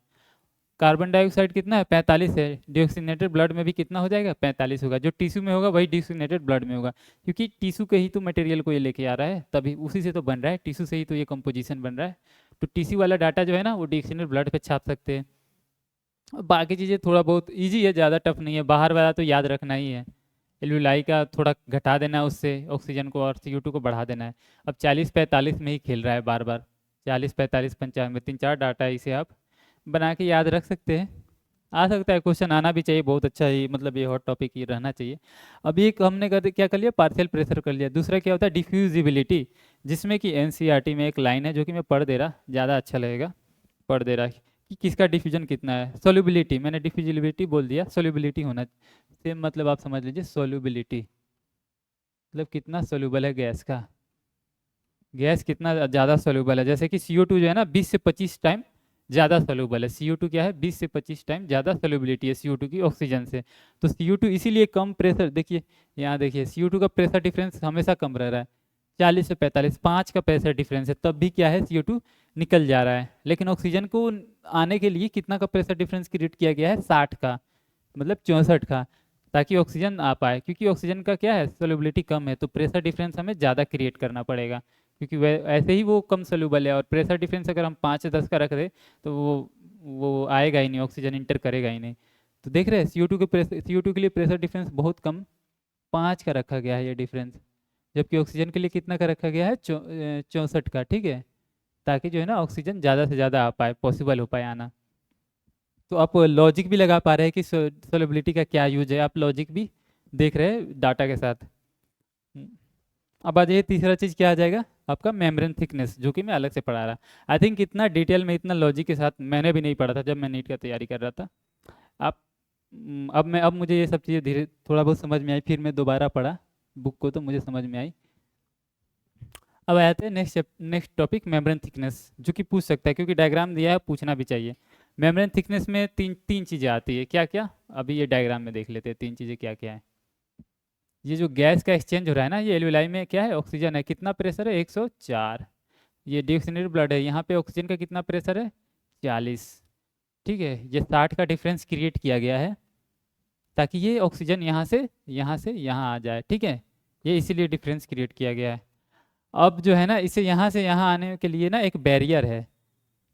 कार्बन डाइऑक्साइड कितना है 45 है, डिऑक्सीनेटेड ब्लड में भी कितना हो जाएगा 45 होगा, जो टिश्यू में होगा वही डिऑक्सीनेटेड ब्लड में होगा, क्योंकि टिश्यू के ही तो मटेरियल को ये लेके आ रहा है, तभी उसी से तो बन रहा है, टिश्यू से ही तो ये कंपोजिशन बन रहा है। तो टिश्यू वाला डाटा जो है ना वो डिऑक्सीनेटेड ब्लड पे छाप सकते हैं। बाकी चीज़ें थोड़ा बहुत इजी है, ज़्यादा टफ नहीं है, बाहर वाला तो याद रखना ही है। एल्यूलाई का थोड़ा घटा देना है, उससे ऑक्सीजन को और CO2 को बढ़ा देना है। अब 40-45 में ही खेल रहा है बार बार, 40-45-95, 3-4 डाटा इसे आप बना के याद रख सकते हैं। आ सकता है क्वेश्चन, आना भी चाहिए, बहुत अच्छा ही, मतलब ये हॉट टॉपिक ही रहना चाहिए। अभी एक हमने क्या कर लिया, पार्शियल प्रेशर कर लिया। दूसरा क्या होता है डिफ्यूजिबिलिटी, जिसमें कि NCERT में एक लाइन है जो कि मैं पढ़ दे रहा, ज़्यादा अच्छा लगेगा, पढ़ दे रहा कि किसका डिफ्यूजन कितना है। सोल्यूबिलिटी, मैंने डिफ्यूजिबिलिटी बोल दिया, सोल्यूबिलिटी होना सेम, मतलब आप समझ लीजिए सोल्यूबिलिटी मतलब कितना सोल्यूबल है गैस का, गैस कितना ज़्यादा सोल्यूबल है। जैसे कि CO2 जो है ना 20 से 25 टाइम ज़्यादा सोल्यूबल है, CO2 क्या है 20 से 25 टाइम ज़्यादा सोल्यूबिलिटी है CO2 की ऑक्सीजन से। तो CO2 इसीलिए कम प्रेशर, देखिए यहाँ देखिए CO2 का प्रेशर डिफरेंस हमेशा कम रह रहा है, 40 से 45, 5 का प्रेशर डिफरेंस है, तब भी क्या है CO2 निकल जा रहा है। लेकिन ऑक्सीजन को आने के लिए कितना का प्रेशर डिफरेंस क्रिएट किया गया है 60 का, मतलब 64 का, ताकि ऑक्सीजन आ पाए, क्योंकि ऑक्सीजन का क्या है सोल्यूबिलिटी कम है, तो प्रेशर डिफरेंस हमें ज़्यादा क्रिएट करना पड़ेगा, क्योंकि वह ऐसे ही वो कम सोल्यूबल है। और प्रेशर डिफरेंस अगर हम 5 से 10 का रख दें तो वो आएगा ही नहीं, ऑक्सीजन इंटर करेगा ही नहीं। तो देख रहे हैं CO2 के लिए प्रेशर डिफरेंस बहुत कम, 5 का रखा गया है ये डिफरेंस, जबकि ऑक्सीजन के लिए कितना का रखा गया है 64 का, ठीक है, ताकि जो है ना ऑक्सीजन ज़्यादा से ज़्यादा आ पाए, पॉसिबल हो पाए आना। तो आप लॉजिक भी लगा पा रहे हैं कि सोलेबिलिटी का क्या यूज है, आप लॉजिक भी देख रहे हैं डाटा के साथ। हम्म, अब आ जाइए तीसरा चीज़ क्या आ जाएगा आपका मेम्ब्रेन थिकनेस, जो कि मैं अलग से पढ़ा रहा। आई थिंक इतना डिटेल में इतना लॉजिक के साथ मैंने भी नहीं पढ़ा था जब मैं नीट का तैयारी कर रहा था। आप अब मुझे ये सब चीज़ें धीरे थोड़ा बहुत समझ में आई, फिर मैं दोबारा पढ़ा बुक को तो मुझे समझ में आई। अब आते हैं नेक्स्ट टॉपिक मेम्ब्रेन थिकनेस, जो कि पूछ सकता है क्योंकि डायग्राम दिया है, पूछना भी चाहिए। मेम्ब्रेन थिकनेस में तीन तीन चीज़ें आती है, क्या क्या, अभी ये डायग्राम में देख लेते हैं तीन चीज़ें क्या क्या है। ये जो गैस का एक्सचेंज हो रहा है ना, ये एल्यूलाई में क्या है ऑक्सीजन है, कितना प्रेशर है 104, ये डिऑक्सीनेटेड ब्लड है, यहाँ पे ऑक्सीजन का कितना प्रेशर है 40, ठीक है। ये 60 का डिफरेंस क्रिएट किया गया है ताकि ये ऑक्सीजन यहाँ से यहाँ आ जाए, ठीक है, ये इसीलिए डिफरेंस क्रिएट किया गया है। अब जो है ना इसे यहाँ से यहाँ आने के लिए ना एक बैरियर है,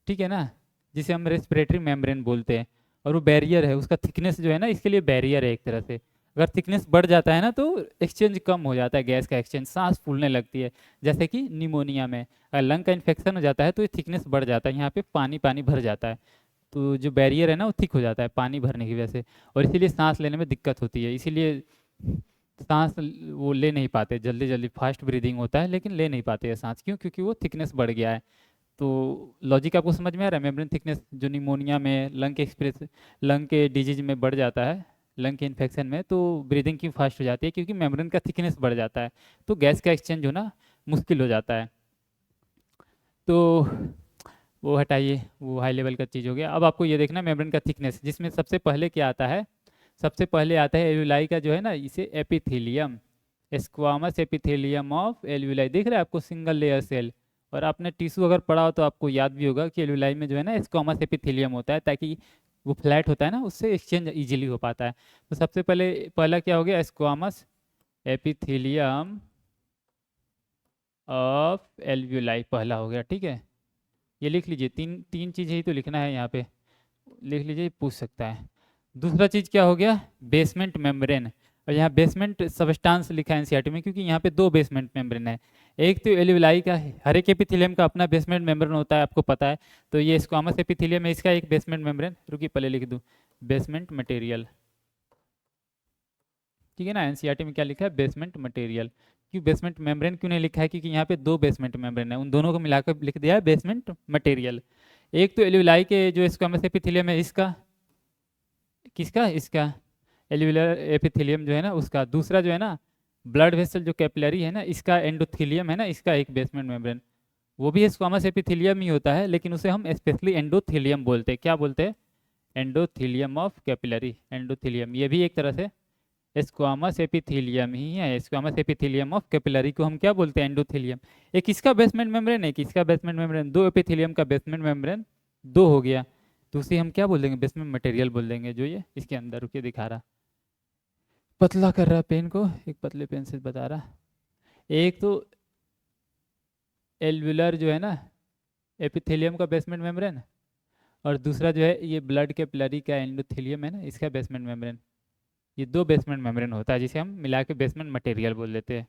ठीक है ना, जिसे हम रेस्पिरेटरी मेम्ब्रेन बोलते हैं, और वो बैरियर है, उसका थिकनेस जो है ना इसके लिए बैरियर है एक तरह से। अगर थिकनेस बढ़ जाता है ना तो एक्सचेंज कम हो जाता है, गैस का एक्सचेंज, सांस फूलने लगती है, जैसे कि निमोनिया में अगर लंग का इन्फेक्शन हो जाता है तो ये थिकनेस बढ़ जाता है, यहाँ पे पानी पानी भर जाता है, तो जो बैरियर है ना वो थिक हो जाता है पानी भरने की वजह से, और इसीलिए सांस लेने में दिक्कत होती है, इसीलिए सांस वो ले नहीं पाते, जल्दी जल्दी फास्ट ब्रीदिंग होता है लेकिन ले नहीं पाते हैं सांस, क्यों, क्योंकि वो थिकनेस बढ़ गया है। तो लॉजिक आपको समझ में आ रहा है, मेम्ब्रेन थिकनेस जो निमोनिया में लंग के डिजीज में बढ़ जाता है, लंग के इन्फेक्शन में, तो ब्रीदिंग क्यों फास्ट हो जाती है, क्योंकि मेम्ब्रेन का थिकनेस बढ़ जाता है, तो गैस का एक्सचेंज होना मुश्किल हो जाता है। तो वो हटाइए, वो हाई लेवल का चीज़ हो गया। अब आपको ये देखना मेम्ब्रेन का थिकनेस, जिसमें सबसे पहले क्या आता है, सबसे पहले आता है एल्यूलाई का जो है ना इसे एपिथेलियम, स्क्वामस एपिथेलियम ऑफ एल्यूलाई, देख रहे हैं आपको सिंगल लेयर सेल। और आपने टिश्यू अगर पढ़ा हो तो आपको याद भी होगा कि एल्यूलाई में जो है ना स्क्वामस एपिथेलियम होता है, ताकि वो फ्लैट होता है ना, उससे एक्सचेंज इजीली हो पाता है। तो सबसे पहला क्या हो गया स्क्वामस एपिथेलियम ऑफ एल्यूलाई, पहला हो गया, ठीक है। ये लिख लीजिए, तीन तीन चीज़ें ही तो लिखना है यहाँ पे, लिख लीजिए, पूछ सकता है। दूसरा चीज़ क्या हो गया बेसमेंट मेम्ब्रेन, और यहाँ बेसमेंट सबस्टांस लिखा है एनसीईआरटी में, क्योंकि यहाँ पे दो बेसमेंट मेम्ब्रेन है, एक तो एल्यूलाई का है, हर एक एपिथेलियम का अपना बेसमेंट मेम्ब्रेन होता है, आपको पता है। तो ये स्क्वामस एपिथेलियम है, इसका एक बेसमेंट मेम्ब्रेन, रुकिए पहले लिख दूँ, बेसमेंट मटेरियल, ठीक है ना। एनसीईआरटी में क्या लिखा है बेसमेंट मटेरियल, क्यों बेसमेंट मेम्ब्रेन क्यों नहीं लिखा है, क्योंकि यहाँ पे दो बेसमेंट मेम्ब्रेन है, उन दोनों को मिलाकर लिख दिया है बेसमेंट मटेरियल। एक तो एल्यूलाई के जो स्क्वामस एपिथेलियम है इसका, किसका, इसका एल्यूलर एपिथेलियम जो है ना उसका। दूसरा जो है ना ब्लड वेसल जो कैपिलरी है ना इसका एंडोथेलियम है ना, इसका एक बेसमेंट मेम्ब्रेन, वो भी स्क्वामस एपिथेलियम ही होता है, लेकिन उसे हम स्पेशली एंडोथेलियम बोलते हैं, क्या बोलते हैं एंडोथेलियम ऑफ कैपिलरी, एंडोथेलियम, ये भी एक तरह से स्क्वामस एपिथेलियम ही है, स्क्वामस एपिथेलियम ऑफ कैपिलरी को हम क्या बोलते हैं एंडोथेलियम। एक इसका बेसमेंट मेम्ब्रेन है, एक इसका बेसमेंट मेम्ब्रेन, दो एपिथेलियम का बेसमेंट मेम्ब्रेन, दो हो गया। तो उसे हम क्या बोल देंगे, बेसमेंट मटेरियल बोल देंगे। जो ये इसके अंदर रुके दिखा रहा, पतला कर रहा पेन को, एक पतले पेन से बता रहा। एक तो एल्वुलर जो है ना, एपिथेलियम का बेसमेंट मेम्ब्रेन, और दूसरा जो है ये ब्लड कैपिलरी का एंडोथेलियम है ना, इसका बेसमेंट मेम्ब्रेन। ये दो बेसमेंट मेम्ब्रेन होता है जिसे हम मिला के बेसमेंट मटेरियल बोल देते हैं।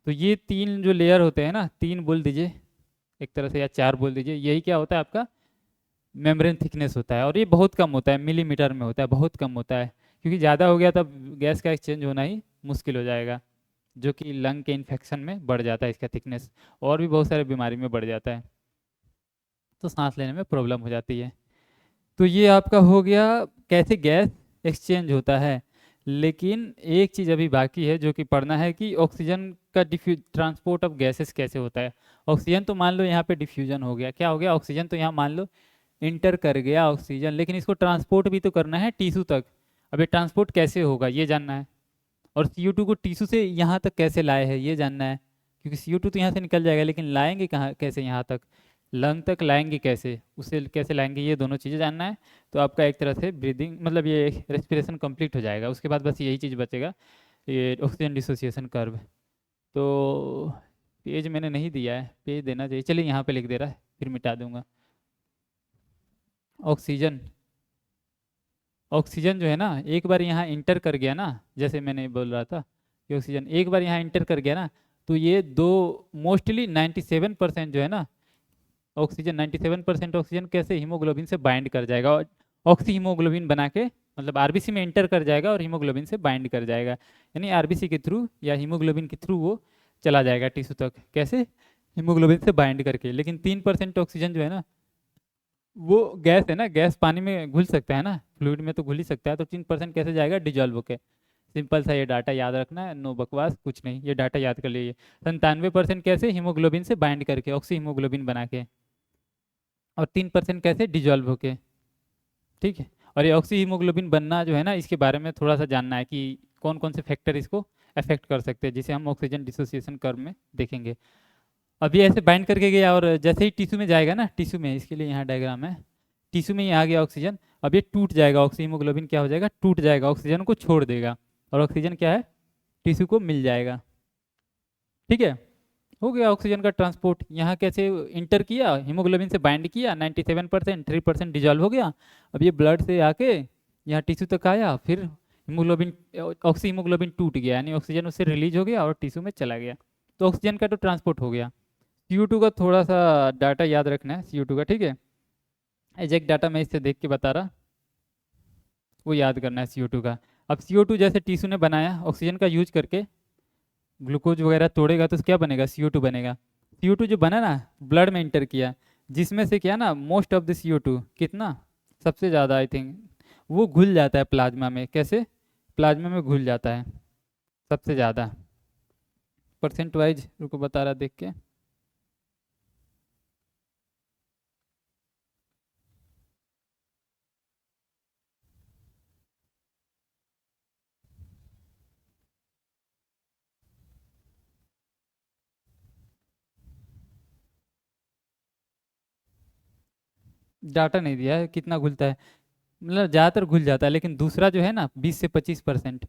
तो ये तीन जो लेयर होते हैं ना, तीन बोल दीजिए एक तरह से, या चार बोल दीजिए, यही क्या होता है आपका मेम्ब्रेन थिकनेस होता है। और ये बहुत कम होता है, मिलीमीटर में होता है, बहुत कम होता है, क्योंकि ज़्यादा हो गया तब गैस का एक्सचेंज होना ही मुश्किल हो जाएगा, जो कि लंग के इन्फेक्शन में बढ़ जाता है इसका थिकनेस, और भी बहुत सारे बीमारी में बढ़ जाता है, तो सांस लेने में प्रॉब्लम हो जाती है। तो ये आपका हो गया कैसे गैस एक्सचेंज होता है। लेकिन एक चीज़ अभी बाकी है जो कि पढ़ना है कि ऑक्सीजन का ट्रांसपोर्ट ऑफ गैसेस कैसे होता है। ऑक्सीजन तो मान लो यहाँ पे डिफ्यूजन हो गया, क्या हो गया, ऑक्सीजन तो यहाँ मान लो इंटर कर गया ऑक्सीजन, लेकिन इसको ट्रांसपोर्ट भी तो करना है टिश्यू तक। अब ये ट्रांसपोर्ट कैसे होगा ये जानना है, और CO2 को टिश्यू से यहाँ तक कैसे लाए हैं ये जानना है, क्योंकि CO2 तो यहाँ से निकल जाएगा, लेकिन लाएंगे कहाँ, कैसे यहाँ तक, लंग तक लाएंगे कैसे, उससे कैसे लाएंगे, ये दोनों चीज़ें जानना है। तो आपका एक तरह से ब्रीदिंग मतलब ये रेस्पिरेशन कंप्लीट हो जाएगा। उसके बाद बस यही चीज़ बचेगा, ये ऑक्सीजन डिसोसिएशन कर्व। तो पेज मैंने नहीं दिया है, पेज देना चाहिए, चलिए यहाँ पे लिख दे रहा है, फिर मिटा दूंगा। ऑक्सीजन, ऑक्सीजन जो है ना एक बार यहाँ इंटर कर गया ना, जैसे मैंने बोल रहा था कि ऑक्सीजन एक बार यहाँ इंटर कर गया ना, तो ये दो मोस्टली 97% जो है ना ऑक्सीजन, 97% ऑक्सीजन कैसे हीमोग्लोबिन से बाइंड कर जाएगा, और ऑक्सी हीमोग्लोबिन बना के मतलब आरबीसी में इंटर कर जाएगा और हीमोग्लोबिन से बाइंड कर जाएगा, यानी आरबीसी के थ्रू या हीमोग्लोबिन के थ्रू वो चला जाएगा टिश्यू तक, कैसे, हीमोग्लोबिन से बाइंड करके। लेकिन 3% ऑक्सीजन जो है ना वो गैस है ना, गैस पानी में घुल सकता है ना, फ्लूइड में तो घुल ही सकता है, तो 3% कैसे जाएगा, डिजॉल्व होके। सिंपल सा ये डाटा याद रखना है, नो बकवास कुछ नहीं, ये डाटा याद कर लीजिए। 97% कैसे, हीमोग्लोबिन से बाइंड करके ऑक्सी हीमोग्लोबिन बना के, और 3% कैसे, डिजॉल्व होके। ठीक है, और ये ऑक्सी हीमोग्लोबिन बनना जो है ना, इसके बारे में थोड़ा सा जानना है कि कौन कौन से फैक्टर इसको अफेक्ट कर सकते हैं, जिसे हम ऑक्सीजन डिसोसिएशन कर्व में देखेंगे। अभी ऐसे बाइंड करके गया, और जैसे ही टिश्यू में जाएगा ना, टिश्यू में, इसके लिए यहाँ डायग्राम है, टिश्यू में ही आ गया ऑक्सीजन, अब ये टूट जाएगा, ऑक्सी हीमोग्लोबिन क्या हो जाएगा, टूट जाएगा, ऑक्सीजन को छोड़ देगा, और ऑक्सीजन क्या है, टिश्यू को मिल जाएगा। ठीक है, हो गया ऑक्सीजन का ट्रांसपोर्ट। यहाँ कैसे इंटर किया, हीमोग्लोबिन से बाइंड किया, 97%, 3% डिजॉल्व हो गया। अब ये ब्लड से आके यहाँ टिश्यू तक आया, फिर हीमोग्लोबिन, ऑक्सी हीमोग्लोबिन टूट गया, यानी ऑक्सीजन उससे रिलीज हो गया और टिश्यू में चला गया, तो ऑक्सीजन का तो ट्रांसपोर्ट हो गया। CO2 का थोड़ा सा डाटा याद रखना है, CO2 का, ठीक है, एग्जैक्ट डाटा मैं इससे देख के बता रहा, वो याद करना है CO2 का। अब CO2 जैसे टिश्यू ने बनाया ऑक्सीजन का यूज करके, ग्लूकोज वगैरह तोड़ेगा तो क्या बनेगा, CO2 बनेगा। CO2 जो बना ना, ब्लड में इंटर किया, जिसमें से क्या ना, मोस्ट ऑफ द CO2 कितना, सबसे ज़्यादा आई थिंक, वो घुल जाता है प्लाज्मा में, कैसे, प्लाज्मा में घुल जाता है सबसे ज़्यादा, परसेंट वाइज रुको बता रहा देख के। डाटा नहीं दिया है कितना घुलता है, मतलब ज़्यादातर घुल जाता है, लेकिन दूसरा जो है ना 20 से 25%,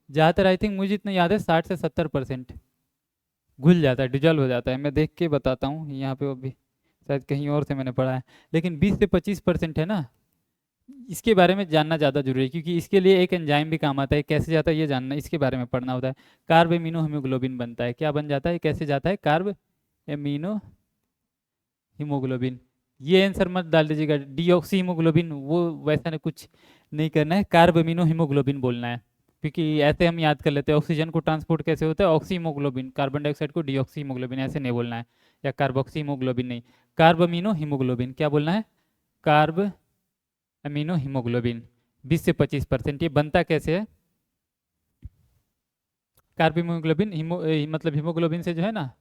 ज़्यादातर आई थिंक मुझे इतना याद है 60 से 70% घुल जाता है, डिजॉल्व हो जाता है। मैं देख के बताता हूँ यहाँ पे, अभी शायद कहीं और से मैंने पढ़ा है, लेकिन 20 से 25% है ना, इसके बारे में जानना ज़्यादा जरूरी है, क्योंकि इसके लिए एक एंजाइम भी काम आता है, कैसे जाता है ये जानना, इसके बारे में पढ़ना होता है। कार्ब एमिनो हीमोग्लोबिन बनता है, क्या बन जाता है, कैसे जाता है, कार्ब एमिनो हीमोग्लोबिन। ये आंसर मत डाल दीजिएगा डीऑक्सी हीमोग्लोबिन, वो वैसा नहीं, कुछ नहीं करना है, कार्ब एमिनो हीमोग्लोबिन बोलना है, क्योंकि ऐसे हम याद कर लेते हैं ऑक्सीजन को ट्रांसपोर्ट कैसे होता है, ऑक्सी हीमोग्लोबिन, कार्बन डाइऑक्साइड को डीऑक्सी हीमोग्लोबिन, ऐसे नहीं बोलना है, या कार्बोक्सी हीमोग्लोबिन नहीं, कार्ब अमीनो हीमोग्लोबिन क्या बोलना है, कार्ब अमीनो हीमोग्लोबिन। 20 से 25% ये बनता कैसे है, कार्ब हीमोग्लोबिन, मतलब हीमोग्लोबिन से जो है ना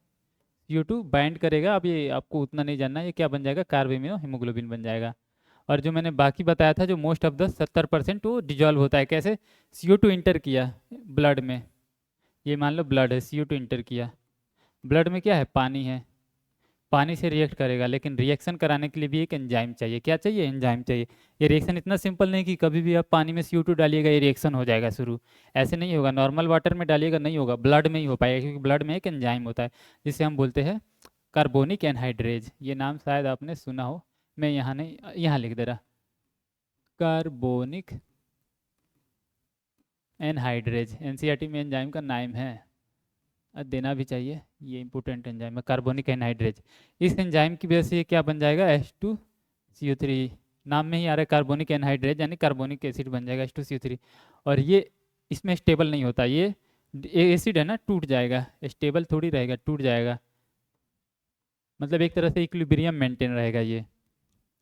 CO2 बाइंड करेगा। अब ये आपको उतना नहीं जानना है, ये क्या बन जाएगा, कार्ब अमीनो हीमोग्लोबिन बन जाएगा। और जो मैंने बाकी बताया था, जो मोस्ट ऑफ द 70% वो डिजॉल्व होता है, कैसे, CO2 इंटर किया ब्लड में, ये मान लो ब्लड है, CO2 इंटर किया, ब्लड में क्या है, पानी है, पानी से रिएक्ट करेगा, लेकिन रिएक्शन कराने के लिए भी एक एंजाइम चाहिए। क्या चाहिए? एंजाइम चाहिए। ये रिएक्शन इतना सिंपल नहीं कि कभी भी आप पानी में CO2 डालिएगा ये रिएक्शन हो जाएगा शुरू। ऐसे नहीं होगा, नॉर्मल वाटर में डालिएगा नहीं होगा, ब्लड में ही हो पाएगा, क्योंकि ब्लड में एक एंजाइम होता है जिसे हम बोलते हैं कार्बोनिक एनहाइड्रेज। ये नाम शायद आपने सुना हो, मैं यहाँ नहीं, यहाँ लिख दे रहा, कार्बोनिक एनहाइड्रेज। एनसीईआरटी में एंजाइम का नाम है, देना भी चाहिए, ये इंपॉर्टेंट एंजाइम है कार्बोनिक एनहाइड्रेज। इस एंजाइम की वजह से ये क्या बन जाएगा? H2CO3। नाम में ही आ रहा है कार्बोनिक एनहाइड्रेज, यानी कार्बोनिक एसिड बन जाएगा H2CO3। और ये इसमें स्टेबल नहीं होता, ये एसिड है ना, टूट जाएगा, स्टेबल थोड़ी रहेगा, टूट जाएगा। मतलब एक तरह से इक्विलिब्रियम मेंटेन रहेगा ये,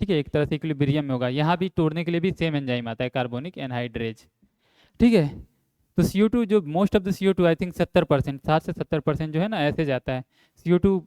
ठीक है, एक तरह से इक्विलिब्रियम में होगा। यहाँ भी तोड़ने के लिए भी सेम एंजाइम आता है कार्बोनिक एनहाइड्रेज, ठीक है। तो CO2 जो most of the CO2 I think 70%, 60 से 70% जो है ना ऐसे जाता है। CO2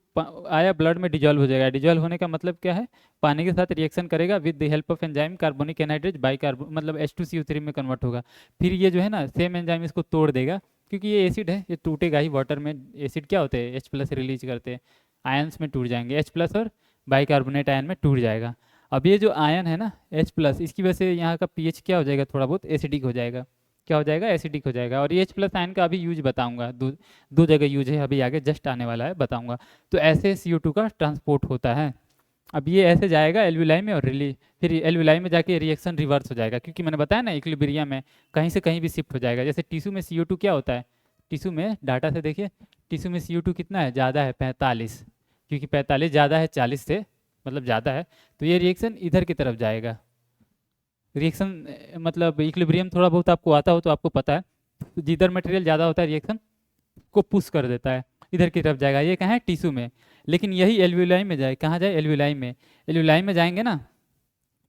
आया ब्लड में डिजॉल्व हो जाएगा। डिजॉल्व होने का मतलब क्या है? पानी के साथ रिएक्शन करेगा with the help of enzyme carbonic anhydrase मतलब H2CO3 में कन्वर्ट होगा। फिर ये जो है ना सेम एंजाइम इसको तोड़ देगा, क्योंकि ये एसिड है, ये टूटेगा ही। वाटर में एसिड क्या होते हैं? H+ रिलीज करते हैं, आयन्स में टूट जाएंगे, H+ और बाइकार्बोनेट आयन में टूट जाएगा। अब ये जो आयन है ना H+, इसकी वजह से यहाँ का pH क्या हो जाएगा? थोड़ा बहुत एसिडिक हो जाएगा। क्या हो जाएगा? एसिडिक हो जाएगा। और ये H+ आयन का अभी यूज बताऊंगा, दो जगह यूज है, अभी आगे जस्ट आने वाला है, बताऊंगा। तो ऐसे CO2 का ट्रांसपोर्ट होता है। अब ये ऐसे जाएगा एल्विलाई में और फिर एल्विलाई में जाके रिएक्शन रिवर्स हो जाएगा, क्योंकि मैंने बताया ना इक्विलिब्रियम में कहीं से कहीं भी शिफ्ट हो जाएगा। जैसे टिश्यू में CO2 क्या होता है? टिश्यू में डाटा से देखिए, टिश्यू में CO2 कितना है? ज़्यादा है, 45, क्योंकि 45 ज़्यादा है 40 से, मतलब ज़्यादा है, तो ये रिएक्शन इधर की तरफ जाएगा। रिएक्शन मतलब इक्विलिब्रियम थोड़ा बहुत आपको आता हो तो आपको पता है, जिधर मटेरियल ज़्यादा होता है रिएक्शन को पुश कर देता है, इधर की तरफ जाएगा। ये कहाँ है? टिश्यू में। लेकिन यही एल्विलाई में जाए, कहाँ जाए? एल्विलाई में। एल्विलाई में जाएंगे ना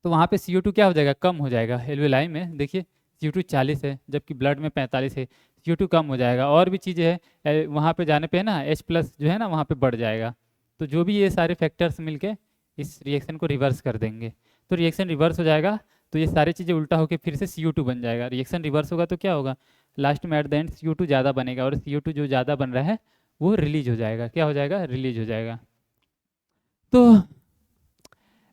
तो वहाँ पे CO2 क्या हो जाएगा? कम हो जाएगा। एल्विलाई में देखिए CO2 40 है, जबकि ब्लड में 45 है, CO2 कम हो जाएगा। और भी चीज़ें हैं, वहाँ पे जाने पे ना H+ जो है ना वहाँ पे बढ़ जाएगा। तो जो भी ये सारे फैक्टर्स मिलके इस रिएक्शन को रिवर्स कर देंगे, तो रिएक्शन रिवर्स हो जाएगा। तो ये सारी चीज़ें उल्टा होकर फिर से CO2 बन जाएगा। रिएक्शन रिवर्स होगा तो क्या होगा? लास्ट में एट द एंड CO2 ज़्यादा बनेगा, और CO2 जो ज़्यादा बन रहा है वो रिलीज हो जाएगा। क्या हो जाएगा? रिलीज हो जाएगा। तो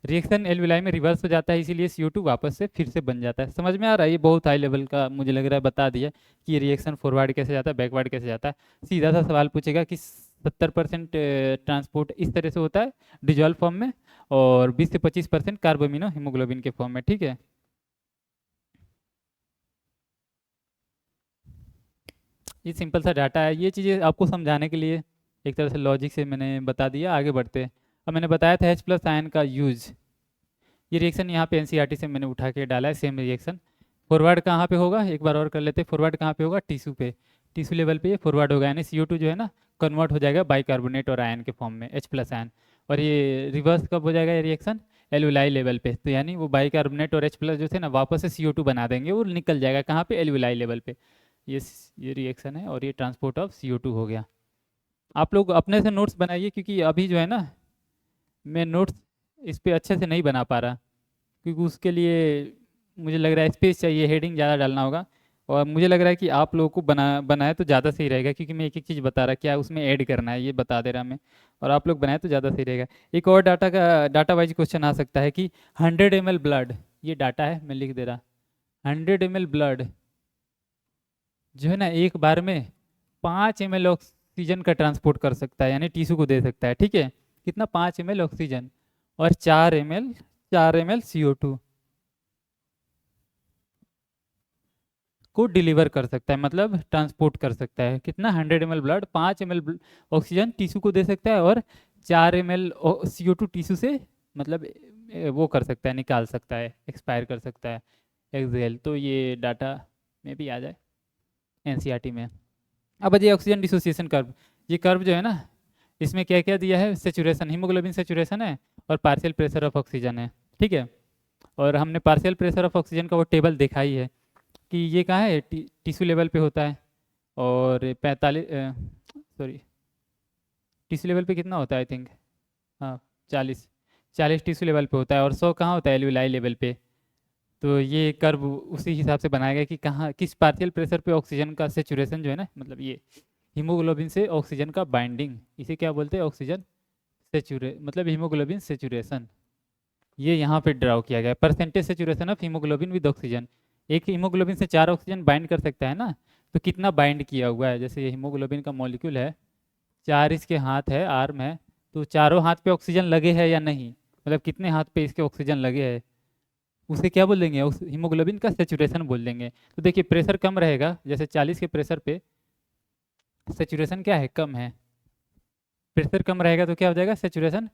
रिएक्शन एल्विलाई में रिवर्स हो जाता है, इसीलिए CO2 वापस से फिर से बन जाता है। समझ में आ रहा है? ये बहुत हाई लेवल का मुझे लग रहा है बता दिया कि ये रिएक्शन फॉरवर्ड कैसे जाता है, बैकवर्ड कैसे जाता है। सीधा सा सवाल पूछेगा कि 70% ट्रांसपोर्ट इस तरह से होता है डिजॉल्व फॉर्म में, और 20 से 25% कार्बोमिनो हीमोग्लोबिन के फॉर्म में, ठीक है। ये सिंपल सा डाटा है, ये चीज़ें आपको समझाने के लिए एक तरह से लॉजिक से मैंने बता दिया। आगे बढ़ते हैं। अब मैंने बताया था H+ आयन का यूज। ये रिएक्शन यहाँ पे एनसीईआरटी से मैंने उठा के डाला है, सेम रिएक्शन। फॉरवर्ड कहाँ पे होगा? एक बार और कर लेते हैं। फॉरवर्ड कहाँ पे होगा? टिश्यू पे। टिश्यू लेवल पे ये फॉरवर्ड होगा, यानी CO2 जो है ना कन्वर्ट हो जाएगा बाइकार्बोनेट और आयन के फॉर्म में, H+ आयन। और ये रिवर्स कब हो जाएगा ये रिएक्शन? एल्विलाई लेवल पे। तो यानी वो बाइकार्बोनेट और H+ जो थे ना वापस से CO2 बना देंगे, वो निकल जाएगा कहाँ पे? एल्विलाई लेवल पे। ये रिएक्शन है, और ये ट्रांसपोर्ट ऑफ CO2 हो गया। आप लोग अपने से नोट्स बनाइए, क्योंकि अभी जो है ना मैं नोट्स इस पे अच्छे से नहीं बना पा रहा, क्योंकि उसके लिए मुझे लग रहा है स्पेस चाहिए, हेडिंग ज़्यादा डालना होगा। और मुझे लग रहा है कि आप लोगों को बनाए तो ज़्यादा सही रहेगा, क्योंकि मैं एक एक चीज़ बता रहा, क्या उसमें ऐड करना है ये बता दे रहा मैं, और आप लोग बनाए तो ज़्यादा सही रहेगा। एक और डाटा वाइज क्वेश्चन आ सकता है कि 100 ml ब्लड, ये डाटा है मैं लिख दे रहा, 100 ml ब्लड जो है ना एक बार में 5 ml ऑक्सीजन का ट्रांसपोर्ट कर सकता है, यानी टिश्यू को दे सकता है, ठीक है। कितना? 5 ml ऑक्सीजन और 4 ml CO2 को डिलीवर कर सकता है, मतलब ट्रांसपोर्ट कर सकता है। कितना? 100 ml blood 5 ml oxygen tissue को दे सकता है, और 4 ml CO2 टिश्यू से मतलब वो कर सकता है, निकाल सकता है, एक्सपायर कर सकता है, एक्सहेल। तो ये डाटा में भी आ जाए एनसीईआरटी में। अब ये ऑक्सीजन डिसोसिएशन कर्व, ये कर्व जो है ना इसमें क्या क्या दिया है? सेचुरेशन, हीमोग्लोबिन सेचुरेशन है, और पार्शियल प्रेशर ऑफ ऑक्सीजन है, ठीक है। और हमने पार्शियल प्रेशर ऑफ ऑक्सीजन का वो टेबल देखा ही है कि ये कहाँ है? टिश्यू लेवल पे होता है, और 45 सॉरी टिश्यू लेवल पे कितना होता है? आई थिंक हाँ 40 टिश्यू लेवल पे होता है, और 100 कहाँ होता है? एल्विलाई लेवल पे। तो ये कर्व उसी हिसाब से बनाया गया कि कहाँ किस पार्शियल प्रेशर पे ऑक्सीजन का सेचुरेशन जो है ना, मतलब ये हीमोग्लोबिन से ऑक्सीजन का बाइंडिंग, इसे क्या बोलते हैं? ऑक्सीजन मतलब हीमोग्लोबिन सेचुरेशन, ये यहाँ पे ड्रॉ किया गया है। Percentage saturation of haemoglobin with oxygen. एक हीमोग्लोबिन से 4 ऑक्सीजन बाइंड कर सकता है ना, तो कितना बाइंड किया हुआ है। जैसे ये हीमोग्लोबिन का मॉलिक्यूल है, 4 इसके हाथ है, आर्म है, तो चारों हाथ पे ऑक्सीजन लगे हैं या नहीं, मतलब कितने हाथ पे इसके ऑक्सीजन लगे हैं, उसे क्या बोल देंगे, उस हीमोग्लोबिन का सेचुरेशन बोल देंगे। तो देखिए प्रेशर कम रहेगा, जैसे 40 के प्रेशर पे सेचुरेशन क्या है, कम है। प्रेशर कम रहेगा तो क्या हो जाएगा, सेचुरेशन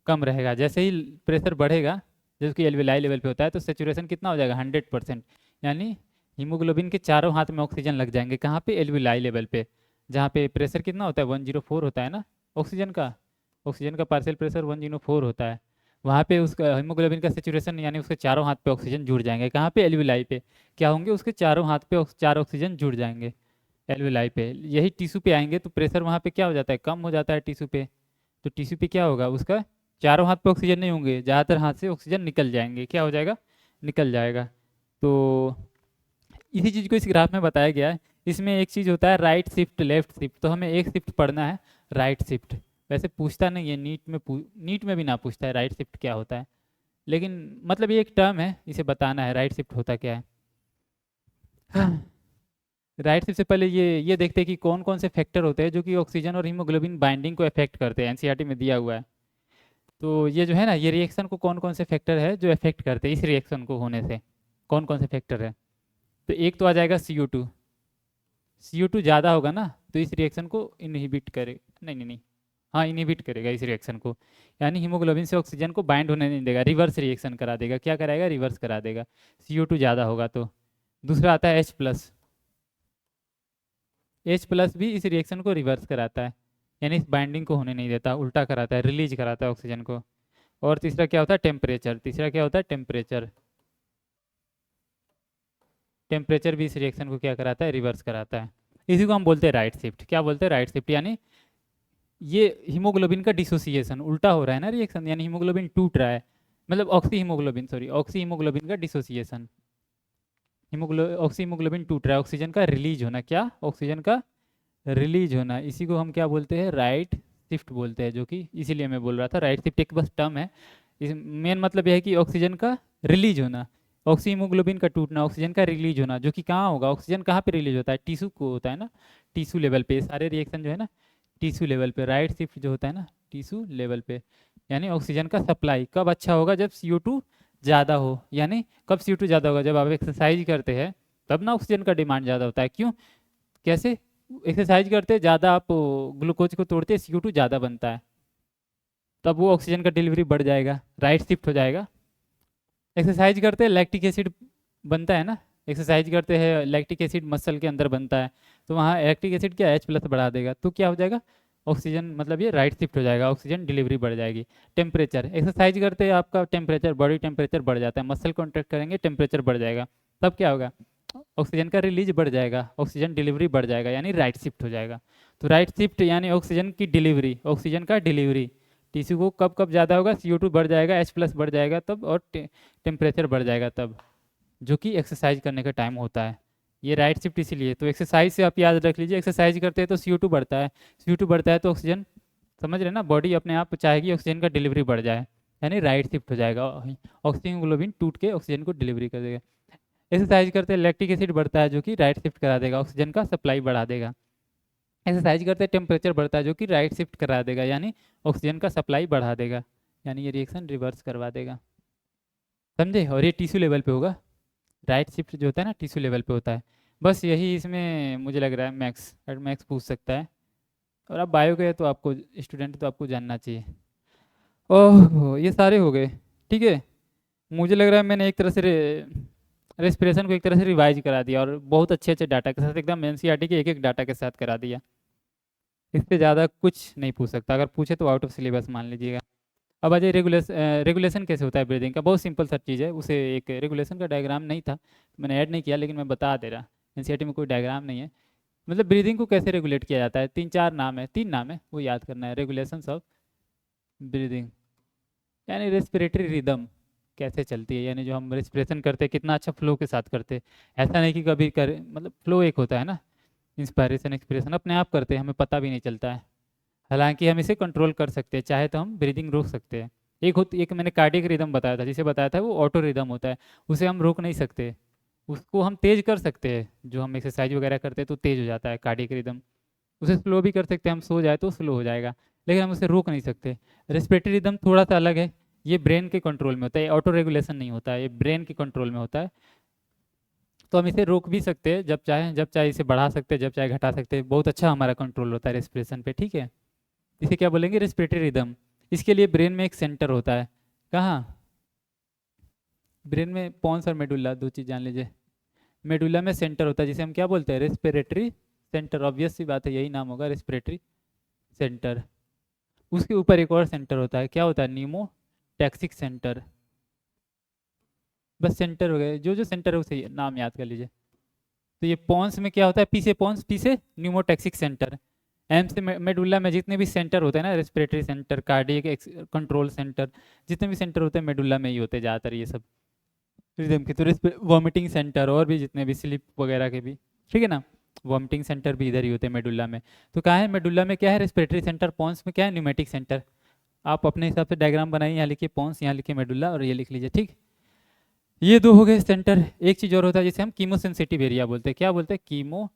कम रहेगा। जैसे ही प्रेशर बढ़ेगा, जैसे कि एल्वेलाई लेवल पे होता है, तो सेचुरेशन कितना हो जाएगा, 100%। यानी हीमोग्लोबिन के चारों हाथ में ऑक्सीजन लग जाएंगे, कहाँ पे, एल्वेलाई लेवल पे, जहाँ पे प्रेशर कितना होता है, 104 होता है ना ऑक्सीजन का पार्शियल प्रेशर 104 होता है। वहाँ पे उसका हीमोग्लोबिन का सेचुरेशन यानी उसके चारों हाथ पे ऑक्सीजन जुड़ जाएंगे, कहाँ पे, एल्वेलाई पे। क्या होंगे, उसके चारों हाथ पे 4 ऑक्सीजन जुड़ जाएंगे एल्वेलाई पे। यही टिश्यू पे आएंगे तो प्रेशर वहाँ पे क्या हो जाता है, कम हो जाता है टिश्यू पे। तो टिश्यू पे क्या होगा, उसका चारों हाथ पे ऑक्सीजन नहीं होंगे, ज़्यादातर हाथ से ऑक्सीजन निकल जाएंगे, क्या हो जाएगा, निकल जाएगा। तो इसी चीज़ को इस ग्राफ में बताया गया है। इसमें एक चीज़ होता है राइट शिफ्ट लेफ्ट शिफ्ट, तो हमें एक शिफ्ट पढ़ना है, राइट शिफ्ट। वैसे पूछता नहीं है नीट में भी ना पूछता है राइट शिफ्ट क्या होता है, लेकिन मतलब ये एक टर्म है, इसे बताना है राइट शिफ्ट होता क्या है। राइट शिफ्ट से पहले ये देखते हैं कि कौन कौन से फैक्टर होते हैं जो कि ऑक्सीजन और हीमोग्लोबिन बाइंडिंग को अफेक्ट करते हैं, एनसीईआरटी में दिया हुआ है। तो ये जो है ना, ये रिएक्शन को कौन कौन से फैक्टर है जो अफेक्ट करते हैं इस रिएक्शन को होने से, कौन कौन से फैक्टर है। तो एक तो आ जाएगा CO2। CO2 ज़्यादा होगा ना तो इस रिएक्शन को इनहिबिट करेगा, नहीं नहीं नहीं, हाँ इनहिबिट करेगा इस रिएक्शन को, यानी हीमोग्लोबिन से ऑक्सीजन को बाइंड होने नहीं देगा, रिवर्स रिएक्शन करा देगा। क्या कराएगा, रिवर्स करा देगा, CO2 ज़्यादा होगा तो। दूसरा आता है H+। H+ भी इस रिएक्शन को रिवर्स कराता है, यानी इस बाइंडिंग को होने नहीं देता, उल्टा कराता है, रिलीज कराता है ऑक्सीजन को। और तीसरा क्या होता है, टेम्परेचर। तीसरा क्या होता है, टेम्परेचर। टेम्परेचर भी इस रिएक्शन को क्या कराता है, रिवर्स कराता है। इसी को हम बोलते हैं राइट शिफ्ट। क्या बोलते हैं, राइट शिफ्ट। यानी ये हीमोग्लोबिन का डिसोसिएशन, उल्टा हो रहा है ना रिएक्शन, यानी हीमोग्लोबिन टूट रहा है, मतलब ऑक्सी हीमोग्लोबिन का डिसोसिएशन। ऑक्सी हीमोग्लोबिन टूट रहा है, ऑक्सीजन का रिलीज होना, क्या, ऑक्सीजन का रिलीज होना, इसी को हम क्या बोलते हैं, राइट शिफ्ट बोलते हैं। जो कि इसीलिए मैं बोल रहा था राइट शिफ्ट एक बस टर्म है, इस मेन मतलब यह है कि ऑक्सीजन का रिलीज होना, ऑक्सी हीमोग्लोबिन का टूटना, ऑक्सीजन का रिलीज होना, जो कि कहाँ होगा, ऑक्सीजन कहाँ पे रिलीज होता है, टिश्यू को होता है ना, टिश्यू लेवल पे। सारे रिएक्शन जो है ना टिश्यू लेवल पे, राइट शिफ्ट जो होता है ना टिश्यू लेवल पे। यानी ऑक्सीजन का सप्लाई कब अच्छा होगा, जब CO2 ज़्यादा हो। यानी कब CO2 ज़्यादा होगा, जब आप एक्सरसाइज करते हैं तब ना ऑक्सीजन का डिमांड ज़्यादा होता है। क्यों, कैसे, एक्सरसाइज करते ज़्यादा आप ग्लूकोज को तोड़ते CO2 ज़्यादा बनता है, तब वो ऑक्सीजन का डिलीवरी बढ़ जाएगा, राइट शिफ्ट हो जाएगा। एक्सरसाइज करते हैं लैक्टिक एसिड बनता है ना, एक्सरसाइज करते हैं लैक्टिक एसिड मसल के अंदर बनता है, तो वहाँ लैक्टिक एसिड क्या H+ बढ़ा देगा, तो क्या हो जाएगा, ऑक्सीजन, मतलब ये राइट शिफ्ट हो जाएगा, ऑक्सीजन डिलीवरी बढ़ जाएगी। टेम्परेचर, एक्सरसाइज करते हैं आपका टेम्परेचर, बॉडी टेम्परेचर बढ़ जाता है, मसल कॉन्ट्रैक्ट करेंगे टेम्परेचर बढ़ जाएगा, तब क्या होगा, ऑक्सीजन का रिलीज बढ़ जाएगा, ऑक्सीजन डिलीवरी बढ़ जाएगा, यानी राइट शिफ्ट हो जाएगा। तो राइट शिफ्ट यानी ऑक्सीजन की डिलीवरी, ऑक्सीजन का डिलीवरी टिश्यू को कब कब ज़्यादा होगा, CO2 बढ़ जाएगा, H+ बढ़ जाएगा तब, और टेम्परेचर बढ़ जाएगा तब, जो कि एक्सरसाइज करने का टाइम होता है। ये राइट शिफ्ट इसीलिए, तो एक्सरसाइज से आप याद रख लीजिए, एक्सरसाइज करते हैं तो CO2 बढ़ता है, CO2 बढ़ता है तो ऑक्सीजन, समझ रहे ना, बॉडी अपने आप चाहेगी ऑक्सीजन का डिलीवरी बढ़ जाए, यानी राइट शिफ्ट हो जाएगा, ऑक्सीजन ग्लोबिन टूट के ऑक्सीजन को डिलीवरी कर देगा। एक्सरसाइज करते हैं लैक्टिक एसिड बढ़ता है जो कि राइट शिफ्ट करा देगा, ऑक्सीजन का सप्लाई बढ़ा देगा। एक्सरसाइज करते हैं टेम्परेचर बढ़ता है जो कि राइट शिफ्ट करा देगा, यानी ऑक्सीजन का सप्लाई बढ़ा देगा, यानी ये रिएक्शन रिवर्स करवा देगा, समझे। और ये टिश्यू लेवल पे होगा, राइट शिफ्ट जो होता है ना टिश्यू लेवल पे होता है। बस यही इसमें मुझे लग रहा है मैक्स पूछ सकता है, और आप बायो के तो आपको स्टूडेंट तो आपको जानना चाहिए। ओह ये सारे हो गए, ठीक है। मुझे लग रहा है मैंने एक तरह से रेस्पिरेशन को एक तरह से रिवाइज करा दिया, और बहुत अच्छे अच्छे डाटा के साथ, एकदम एनसीईआरटी के एक एक डाटा के साथ करा दिया। इससे ज़्यादा कुछ नहीं पूछ सकता, अगर पूछे तो आउट ऑफ सिलेबस मान लीजिएगा। अब आ जाइए रेगुलेशन कैसे होता है ब्रीदिंग का, बहुत सिंपल सा चीज़ है, उसे एक रेगुलेशन का डायग्राम नहीं था मैंने ऐड नहीं किया, लेकिन मैं बता दे रहा, एनसीईआरटी में कोई डायग्राम नहीं है। मतलब ब्रीदिंग को कैसे रेगुलेट किया जाता है, 3 नाम है वो याद करना है, रेगुलेशंस ऑफ ब्रीदिंग। यानी रेस्पिरेटरी रिदम कैसे चलती है, यानी जो हम रेस्पिरेशन करते हैं कितना अच्छा फ्लो के साथ करते हैं, ऐसा नहीं कि कभी कर, मतलब फ्लो एक होता है ना, इंस्पायरेशन एक्सपिरेशन अपने आप करते हैं, हमें पता भी नहीं चलता है, हालांकि हम इसे कंट्रोल कर सकते हैं, चाहे तो हम ब्रीदिंग रोक सकते हैं। एक मैंने कार्डियक रिदम बताया था, जिसे बताया था वो ऑटो रिदम होता है, उसे हम रोक नहीं सकते। उसको हम तेज कर सकते हैं, जो हम एक्सरसाइज वगैरह करते हैं तो तेज हो जाता है कार्डियक रिदम। उसे स्लो भी कर सकते हैं, हम सो जाए तो स्लो हो जाएगा, लेकिन हम उसे रोक नहीं सकते। रेस्पिरेटरी रिदम थोड़ा सा अलग है, ये ब्रेन के कंट्रोल में होता है, ऑटो रेगुलेशन नहीं होता है, ये ब्रेन के कंट्रोल में होता है। तो हम इसे रोक भी सकते हैं, जब चाहे इसे बढ़ा सकते हैं, जब चाहे घटा सकते हैं। बहुत अच्छा हमारा कंट्रोल होता है रेस्पिरेशन पे, ठीक है। इसे क्या बोलेंगे, रेस्पिरेटरी रिदम। इसके लिए ब्रेन में एक सेंटर होता है। कहाँ? ब्रेन में पॉन्स और मेडुला, दो चीज़ जान लीजिए। मेडुला में सेंटर होता है, जिसे हम क्या बोलते हैं, रेस्पिरेटरी सेंटर। ऑब्वियस सी बात है, यही नाम होगा, रेस्पिरेटरी सेंटर। उसके ऊपर एक और सेंटर होता है, क्या होता है, न्यूमोटैक्सिक सेंटर। बस सेंटर हो गए, जो जो सेंटर है उसे नाम याद कर लीजिए। तो ये पॉन्स में क्या होता है, पी से पॉन्स, पी से न्यूमोटैक्सिक सेंटर। एम से मेडुल्ला में जितने भी सेंटर होते हैं ना, respiratory centre, cardiac control centre, जितने भी सेंटर होते हैं मेडुल्ला में ही होते हैं ज़्यादातर ये सब रिदम के। तो वॉमिटिंग सेंटर और भी जितने भी स्लीप वगैरह के भी, ठीक है ना, वॉमिटिंग सेंटर भी इधर ही होते हैं मेडुल्ला में। तो कहाँ है मेडुल्ला में, क्या है, रेस्पिरेटरी सेंटर। पॉन्स में क्या है, न्यूमेटिक सेंटर। आप अपने हिसाब से डायग्राम बनाइए, यहाँ लिखिए पॉन्स, यहाँ लिखिए मेडुल्ला, और ये लिख लीजिए, ठीक। ये दो हो गए सेंटर। एक चीज़ और होता है जिसे हम कीमो सेंसिटिव एरिया बोलते हैं। क्या बोलते हैं, कीमो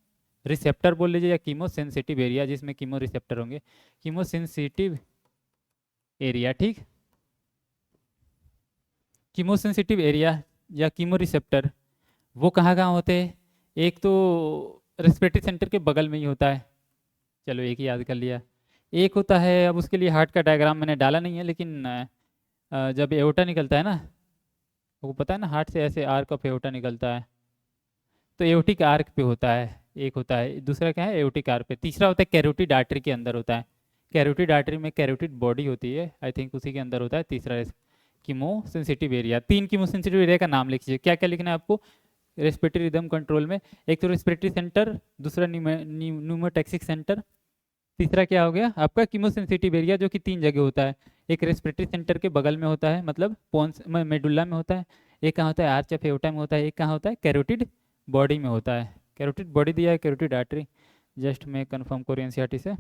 रिसेप्टर बोल लीजिए, या कीमो सेंसिटिव एरिया, जिसमें कीमो रिसेप्टर होंगे। कीमो सेंसिटिव एरिया, ठीक। कीमो सेंसिटिव एरिया या कीमो रिसेप्टर, वो कहाँ कहाँ होते हैं। एक तो रेस्पिरेटरी सेंटर के बगल में ही होता है, चलो एक ही याद कर लिया। एक होता है, अब उसके लिए हार्ट का डायग्राम मैंने डाला नहीं है, लेकिन जब एओर्टा निकलता है ना, वो पता है ना, हार्ट से ऐसे आर्क ऑफ एओर्टा निकलता है, तो एओर्टिक आर्क पे होता है। एक होता है, दूसरा क्या है, एओर्टिक आर्क पे। तीसरा होता है कैरोटिड आर्टरी के अंदर होता है। कैरोटिड आर्टरी में कैरोटिड बॉडी होती है, आई थिंक उसी के अंदर होता है। तीसरा कीमो सेंसिटिव एरिया। तीन कीमो सेंसिटिव एरिया का नाम लिखिए, क्या क्या लिखना है आपको रेस्पिरेटरी रिदम कंट्रोल में। एक तो रेस्पिरेटरी सेंटर, दूसरा न्यूमोटैक्सिक सेंटर, तीसरा क्या हो गया आपका कीमोसेंसिटिव एरिया, जो कि तीन जगह होता है। एक रेस्पिरेटरी सेंटर के बगल में होता है, मतलब पोन्स मेडुल्ला में होता है। एक कहाँ होता है, आर्च ऑफ एओर्टा में होता है। एक कहाँ होता है, कैरोटिड बॉडी में होता है। कैरोटिड बॉडी दिया है, कैरोटिड आर्टरी, जस्ट मैं कंफर्म करूँ एनसीईआरटी से।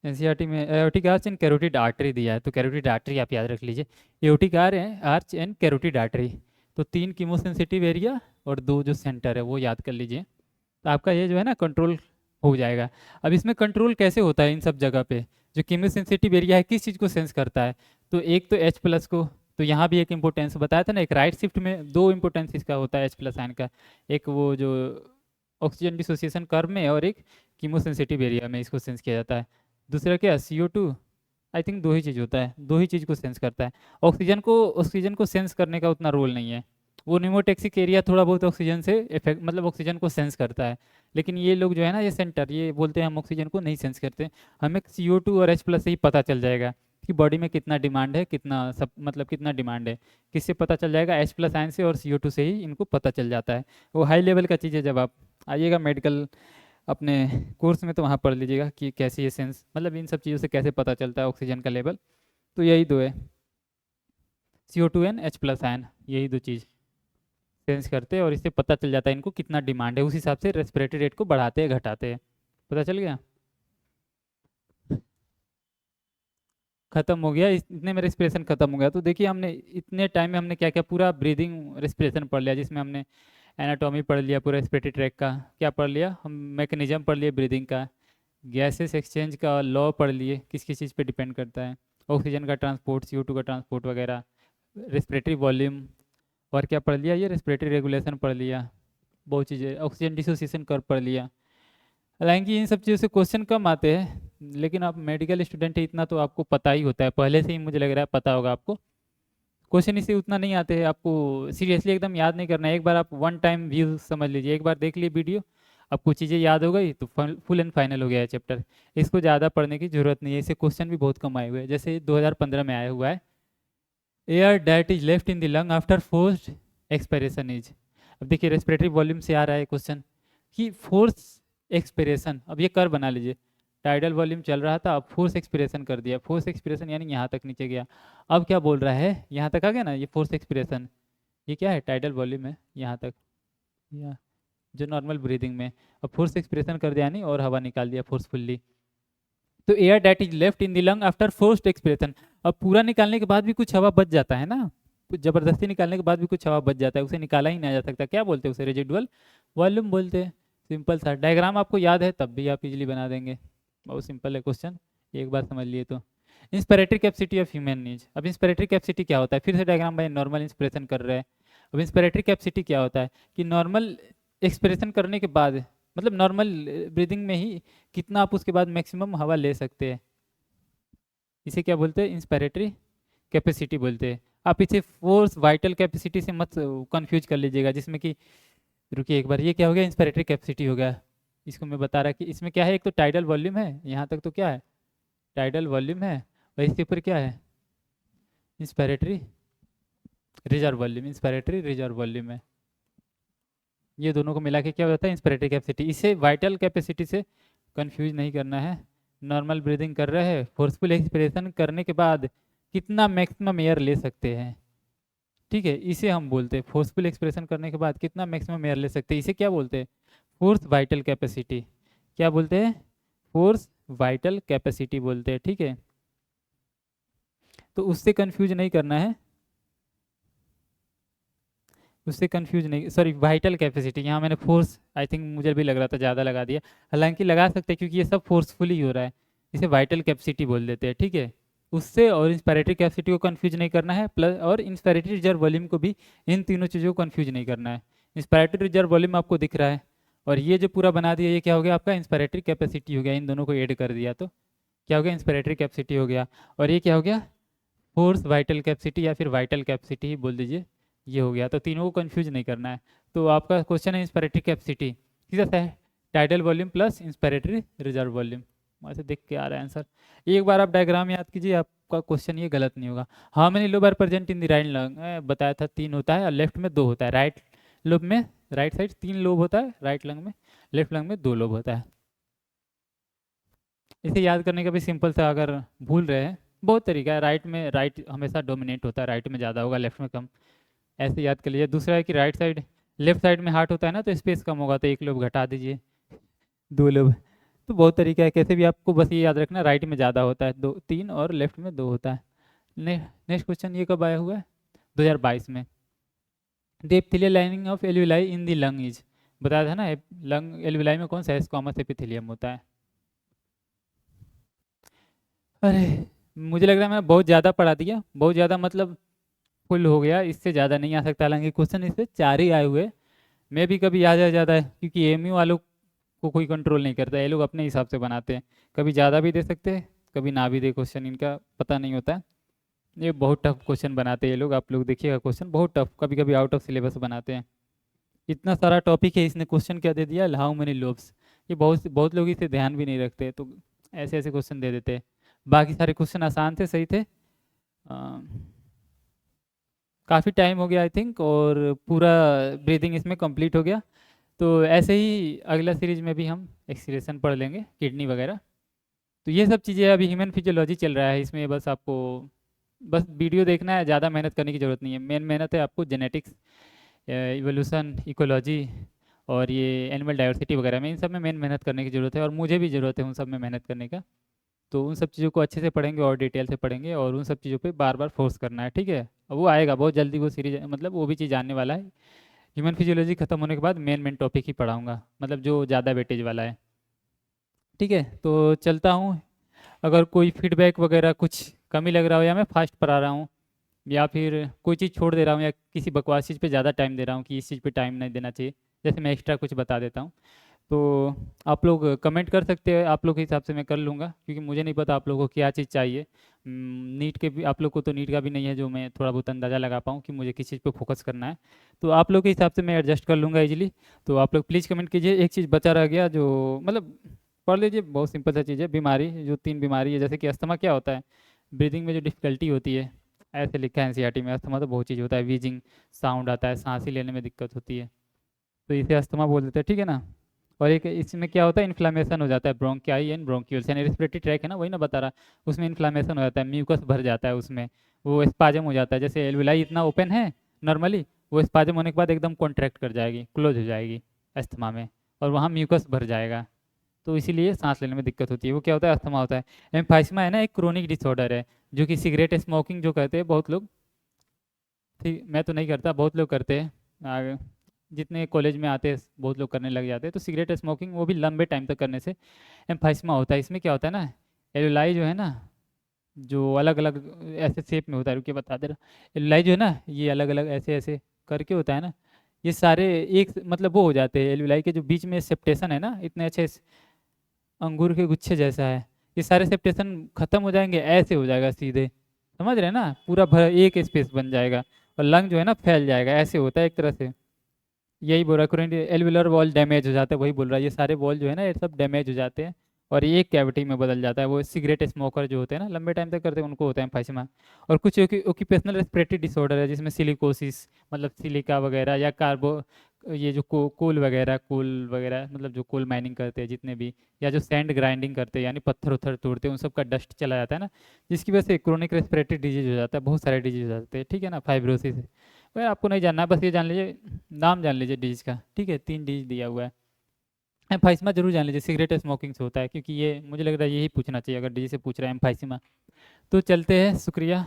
एनसीईआरटी में aortic arch and carotid artery दिया है, तो कैरोटिड आर्टरी आप याद रख लीजिए। Aortic arch and carotid artery, तो तीन कीमोसेंसिटिव एरिया और दो जो सेंटर है वो याद कर लीजिए। तो आपका ये जो है ना कंट्रोल हो जाएगा। अब इसमें कंट्रोल कैसे होता है इन सब जगह पे, जो कीमो सेंसिटिव एरिया है किस चीज़ को सेंस करता है, तो एक तो H प्लस को। तो यहाँ भी एक इम्पोर्टेंस बताया था ना, एक राइट शिफ्ट में दो इम्पोर्टेंस इसका होता है H प्लस आयन का। एक वो जो ऑक्सीजन डिसोसिएशन कर्व में, और एक कीमो सेंसिटिव एरिया में इसको सेंस किया जाता है। दूसरा क्या, CO2। आई थिंक दो ही चीज़ होता है, दो ही चीज़ को सेंस करता है। ऑक्सीजन को सेंस करने का उतना रोल नहीं है। वो न्यूमोटैक्सिक एरिया थोड़ा बहुत ऑक्सीजन से इफेक्ट, मतलब ऑक्सीजन को सेंस करता है। लेकिन ये लोग जो है ना, ये सेंटर, ये बोलते हैं हम ऑक्सीजन को नहीं सेंस करते। हमें CO2 और H प्लस से ही पता चल जाएगा कि बॉडी में कितना डिमांड है, कितना सब, मतलब कितना डिमांड है। किससे पता चल जाएगा, H प्लस आयन से और CO2 से ही इनको पता चल जाता है। वो हाई लेवल का चीज़ है, जब आप आइएगा मेडिकल अपने कोर्स में तो वहाँ पढ़ लीजिएगा कि कैसे ये सेंस, मतलब इन सब चीज़ों से कैसे पता चलता है ऑक्सीजन का लेवल। तो यही दो है, CO2 and H plus ion, यही दो चीज़ सेंस करते हैं, और इससे पता चल जाता है इनको कितना डिमांड है। उस हिसाब से रेस्पिरेटरी रेट को बढ़ाते हैं घटाते हैं। पता चल गया, खत्म हो गया, इतने में रेस्पिरेशन खत्म हो गया। तो देखिए हमने इतने टाइम में हमने क्या क्या, पूरा ब्रीदिंग रेस्पिरेशन पढ़ लिया, जिसमें हमने एनाटॉमी पढ़ लिया, पूरा रेस्पिरेटरी ट्रैक का क्या पढ़ लिया हम, मैकेनिज्म पढ़ लिया ब्रीदिंग का, गैसेस एक्सचेंज का लॉ पढ़ लिए, किस किस चीज़ पे डिपेंड करता है, ऑक्सीजन का ट्रांसपोर्ट, CO2 का ट्रांसपोर्ट वगैरह, रेस्पिरेटरी वॉल्यूम, और क्या पढ़ लिया, ये रेस्पिरेटरी रेगुलेशन पढ़ लिया, बहुत चीज़ें, ऑक्सीजन डिसोसिएशन कर पढ़ लिया। हालांकि इन सब चीज़ों से क्वेश्चन कम आते हैं, लेकिन आप मेडिकल स्टूडेंट है, इतना तो आपको पता ही होता है पहले से ही, मुझे लग रहा है पता होगा आपको। क्वेश्चन इससे उतना नहीं आते हैं, आपको सीरियसली एकदम याद नहीं करना है। एक बार आप वन टाइम व्यू समझ लीजिए, एक बार देख लिए वीडियो, आपको चीज़ें याद हो गई तो फुल एंड फाइनल हो गया है चैप्टर। इसको ज़्यादा पढ़ने की जरूरत नहीं है, इससे क्वेश्चन भी बहुत कम आए हुए हैं। जैसे 2015 में आया हुआ है, air that is left in the lung after forced expiration is. अब देखिए रेस्पिरेटरी वॉल्यूम से आ रहा है क्वेश्चन कि फोर्स एक्सपिरेशन, अब ये कर बना लीजिए, टाइडल वॉल्यूम चल रहा था, अब फोर्स एक्सपिरेशन कर दिया, फोर्स एक्सपिरेशन यानी यहाँ तक नीचे गया। अब क्या बोल रहा है, यहाँ तक आ गया ना, ये फोर्स एक्सपिरेशन, ये क्या है, टाइडल वॉल्यूम है यहाँ तक, जो नॉर्मल ब्रीदिंग में, और फोर्स एक्सप्रेशन कर दिया नहीं और हवा निकाल दिया फोर्सफुल्ली। तो air that is left in the lung after forced expression. अब पूरा निकालने के बाद भी कुछ हवा बच जाता है ना, कुछ जबरदस्ती निकालने के बाद भी कुछ हवा बच जाता है, उसे निकाला ही नहीं जा सकता, क्या बोलते हैं उसे? रेजिडुअल वॉल्यूम बोलते हैं। सिंपल सा डायग्राम आपको याद है तब भी आप इजीली बना देंगे, बहुत सिंपल है क्वेश्चन, एक बार समझ लिए तो। इंस्पिरेटरी कैपेसिटी ऑफ ह्यूमन नीज। अब इंस्पिरेटरी कैपेसिटी क्या होता है? फिर से डायग्राम भाई नॉर्मल इंस्पिरेशन कर रहे हैं। अब इंस्पिरेटरी कैपेसिटी क्या होता है कि नॉर्मल एक्सप्रेशन करने के बाद, मतलब नॉर्मल ब्रीदिंग में ही कितना आप उसके बाद मैक्सिमम हवा ले सकते हैं, इसे क्या बोलते हैं? इंस्पिरेटरी कैपेसिटी बोलते हैं। आप इसे फोर्स वाइटल कैपेसिटी से मत कंफ्यूज कर लीजिएगा, जिसमें कि, रुकिए एक बार, ये क्या हो गया? इंस्पिरेटरी कैपेसिटी हो गया। इसको मैं बता रहा कि इसमें क्या है, एक तो टाइडल वॉल्यूम है, यहाँ तक तो क्या है? टाइडल वॉल्यूम है, और इसके ऊपर क्या है? Inspiratory reserve volume, inspiratory reserve volume है। ये दोनों को मिला के क्या होता है? Inspiratory capacity. इसे वाइटल कैपेसिटी से कंफ्यूज नहीं करना है। नॉर्मल ब्रीदिंग कर रहे हैं, फोर्सफुल एक्सपिरेशन करने के बाद कितना मैक्सिमम एयर ले सकते हैं, ठीक है, इसे हम बोलते हैं फोर्सफुल एक्सप्रेशन करने के बाद कितना मैक्सिमम एयर ले सकते हैं, इसे क्या बोलते हैं? Force vital capacity. क्या बोलते हैं? फोर्स वाइटल कैपेसिटी बोलते हैं, ठीक है। तो उससे कंफ्यूज नहीं करना है, उससे कंफ्यूज नहीं, सॉरी वाइटल कैपेसिटी, यहाँ मैंने फोर्स आई थिंक मुझे भी लग रहा था ज़्यादा लगा दिया, हालांकि लगा सकते हैं क्योंकि ये सब फोर्सफुली हो रहा है, इसे वाइटल कैपेसिटी बोल देते हैं, ठीक है। उससे और इंस्पिरेटरी कैपेसिटी को कंफ्यूज नहीं करना है, प्लस और इंस्पिरेटरी रिजर्व वॉल्यूम को भी, इन तीनों चीज़ों को कंफ्यूज नहीं करना है। इंस्पिरेटरी रिजर्व वॉल्यूम आपको दिख रहा है, और ये जो पूरा बना दिया ये क्या हो गया आपका? इंस्पिरेटरी कैपेसिटी हो गया। इन दोनों को ऐड कर दिया तो क्या हो गया? इंस्पिरेटरी कैपेसिटी हो गया। और ये क्या हो गया? फोर्स वाइटल कैपेसिटी या फिर वाइटल कैपेसिटी ही बोल दीजिए, ये हो गया। तो तीनों को कंफ्यूज नहीं करना है। तो आपका क्वेश्चन है इंस्पिरेटरी कैपेसिटी, सीधा सा है tidal volume plus inspiratory reserve volume, वैसे देख के आ रहा है आंसर। एक बार आप डायग्राम याद कीजिए, आपका क्वेश्चन ये गलत नहीं होगा। How many lobe are present in the right lung? बताया था 3 होता है, और लेफ्ट में 2 होता है। राइट लोब में, राइट साइड 3 लोब होता है राइट लंग में, लेफ्ट लंग में 2 लोब होता है। इसे याद करने का भी सिंपल सा, अगर भूल रहे हैं, बहुत तरीका है। राइट में, राइट हमेशा डोमिनेट होता है, राइट में ज़्यादा होगा, लेफ्ट में कम, ऐसे याद कर लीजिए। दूसरा है कि राइट साइड, लेफ्ट साइड में हार्ट होता है ना, तो स्पेस कम होगा, तो 1 लोब घटा दीजिए, 2 लोब। तो बहुत तरीका है, कैसे भी आपको बस ये याद रखना, राइट में ज़्यादा होता है 2 3 और लेफ्ट में 2 होता है। नेक्स्ट क्वेश्चन ये कब आया हुआ है? 2022 में। The epithelial lining of alveoli in the lung is, बताया था ना, लंग एल्विलाई में कौन सा स्क्वामस एपिथेलियम होता है? अरे मुझे लग रहा है मैं बहुत ज़्यादा पढ़ा दिया, बहुत ज़्यादा मतलब फुल हो गया, इससे ज़्यादा नहीं आ सकता, हालांकि क्वेश्चन इससे 4 ही आए हुए। मैं भी कभी आ ज़्यादा है, क्योंकि एमयू वालों को कोई कंट्रोल नहीं करता, ये लोग अपने हिसाब से बनाते हैं, कभी ज़्यादा भी दे सकते हैं, कभी ना भी दे, क्वेश्चन इनका पता नहीं होता। ये बहुत टफ क्वेश्चन बनाते हैं ये लोग, आप लोग देखिएगा क्वेश्चन बहुत टफ, कभी कभी आउट ऑफ सिलेबस बनाते हैं। इतना सारा टॉपिक है, इसने क्वेश्चन क्या दे दिया? How many lobes. ये बहुत बहुत लोग इसे ध्यान भी नहीं रखते, तो ऐसे ऐसे क्वेश्चन दे देते हैं। बाकी सारे क्वेश्चन आसान थे, सही थे। काफ़ी टाइम हो गया आई थिंक, और पूरा ब्रीदिंग इसमें कंप्लीट हो गया। तो ऐसे ही अगला सीरीज में भी हम एक्सक्रीशन पढ़ लेंगे, किडनी वगैरह। तो ये सब चीज़ें, अभी ह्यूमन फिजियोलॉजी चल रहा है, इसमें बस आपको बस वीडियो देखना है, ज़्यादा मेहनत करने की ज़रूरत नहीं है। मेन मेहनत है आपको जेनेटिक्स, इवोल्यूशन, इकोलॉजी, और ये एनिमल डाइवर्सिटी वगैरह में, इन सब में मेन मेहनत करने की ज़रूरत है, और मुझे भी ज़रूरत है उन सब में मेहनत करने का। तो उन सब चीज़ों को अच्छे से पढ़ेंगे और डिटेल से पढ़ेंगे, और उन सब चीज़ों पे बार बार फोर्स करना है, ठीक है। वो आएगा बहुत जल्दी, वो सीरीज, मतलब वो भी चीज़ आने वाला है। ह्यूमन फिजियोलॉजी खत्म होने के बाद मेन मेन टॉपिक ही पढ़ाऊँगा, मतलब जो ज़्यादा वेटेज वाला है, ठीक है। तो चलता हूँ, अगर कोई फीडबैक वगैरह कुछ कमी लग रहा हो, या मैं फास्ट पढ़ा रहा हूँ, या फिर कोई चीज़ छोड़ दे रहा हूँ, या किसी बकवास चीज़ पे ज़्यादा टाइम दे रहा हूँ कि इस चीज़ पे टाइम नहीं देना चाहिए, जैसे मैं एक्स्ट्रा कुछ बता देता हूँ, तो आप लोग कमेंट कर सकते हैं, आप लोग के हिसाब से मैं कर लूँगा, क्योंकि मुझे नहीं पता आप लोगों को क्या चीज़ चाहिए। नीट के भी, आप लोग को तो नीट का भी नहीं है जो मैं थोड़ा बहुत अंदाज़ा लगा पाऊँ कि मुझे किस चीज़ पे फोकस करना है। तो आप लोग के हिसाब से मैं एडजस्ट कर लूँगा इजीली। तो आप लोग प्लीज़ कमेंट कीजिए। एक चीज़ बचा रह गया, जो मतलब पढ़ लीजिए, बहुत सिंपल सा चीज़ है, बीमारी, जो 3 बीमारी है, जैसे कि अस्थमा क्या होता है? ब्रीदिंग में जो डिफ़िकल्टी होती है, ऐसे लिखा है एनसीईआरटी में। अस्थमा तो बहुत चीज़ होता है, वीजिंग साउंड आता है, सांस ही लेने में दिक्कत होती है, तो इसे अस्थमा बोल देते हैं, ठीक है ना। और एक इसमें क्या होता है, इन्फ्लामेशन हो जाता है, ब्रोंकियाई एंड ब्रोंक्यूल्स, यानी रेस्पिरेटरी ट्रैक है ना, वही ना बता रहा, उसमें इन्फ्लामेशन हो जाता है, म्यूकस भर जाता है उसमें, वो स्पाजम हो जाता है। जैसे एल्विलाई इतना ओपन है नॉर्मली, वो स्पाजम होने के बाद एकदम कॉन्ट्रैक्ट कर जाएगी, क्लोज हो जाएगी, अस्थमा में, और वहाँ म्यूकस भर जाएगा, तो इसीलिए सांस लेने में दिक्कत होती है। वो क्या होता है, अस्थमा होता है। एम्फाइसमा है ना, एक क्रोनिक डिसऑर्डर है, जो कि सिगरेट स्मोकिंग जो कहते हैं बहुत लोग, ठीक, मैं तो नहीं करता, बहुत लोग करते हैं। आगे जितने कॉलेज में आते हैं बहुत लोग करने लग जाते हैं, तो सिगरेट स्मोकिंग वो भी लंबे टाइम तक करने से एम्फाइसमा होता है। इसमें क्या होता है ना, एलुलाई जो है ना, जो अलग अलग ऐसे शेप में होता है, रुकिए बता दे रहा, एलुलाई जो है ना, ये अलग अलग ऐसे ऐसे करके होता है ना, ये सारे एक मतलब वो हो जाते हैं। एलुलाई के जो बीच में सेप्टेशन है ना, इतने अच्छे अंगूर के गुच्छे जैसा है, ये सारे सेप्टेशन खत्म हो जाएंगे, ऐसे हो जाएगा सीधे, समझ रहे हैं ना, पूरा भर एक स्पेस बन जाएगा, और लंग जो है ना फैल जाएगा, ऐसे होता है एक तरह से। यही बोल रहा है, एल्विलर वॉल डैमेज हो जाता है, वही बोल रहा है, ये सारे वॉल जो है ना ये सब डैमेज हो जाते हैं, और ये एक कैविटी में बदल जाता है। वो सिगरेट स्मोकर जो होते हैं ना, लंबे टाइम तक करते हैं, उनको होता है एम्फाइसमा। और कुछ ओक्यूपेशनल रेस्पिरेटरी डिसऑर्डर है, जिसमें सिलिकोसिस, मतलब सिलिका वगैरह, या कार्बो, ये जो कोल वगैरह, मतलब जो कोल माइनिंग करते हैं जितने भी, या जो सैंड ग्राइंडिंग करते हैं यानी पत्थर उत्थर तोड़ते हैं, उन सब का डस्ट चला जाता है ना, जिसकी वजह से क्रोनिक रेस्पिरेटरी डिजीज हो जाता है, बहुत सारे डिजीज हो जाते हैं, ठीक है ना, फाइब्रोसिस। वह आपको नहीं जानना है, बस ये जान लीजिए, नाम जान लीजिए डिजीज का, ठीक है, 3 डिजीज दिया हुआ है। एम्फाइसमा जरूर जान लीजिए, सिगरेट स्मोकिंग से होता है, क्योंकि ये मुझे लग रहा है यही पूछना चाहिए अगर डिजीज से पूछ रहा है एम्फाइसमा। तो चलते हैं, शुक्रिया।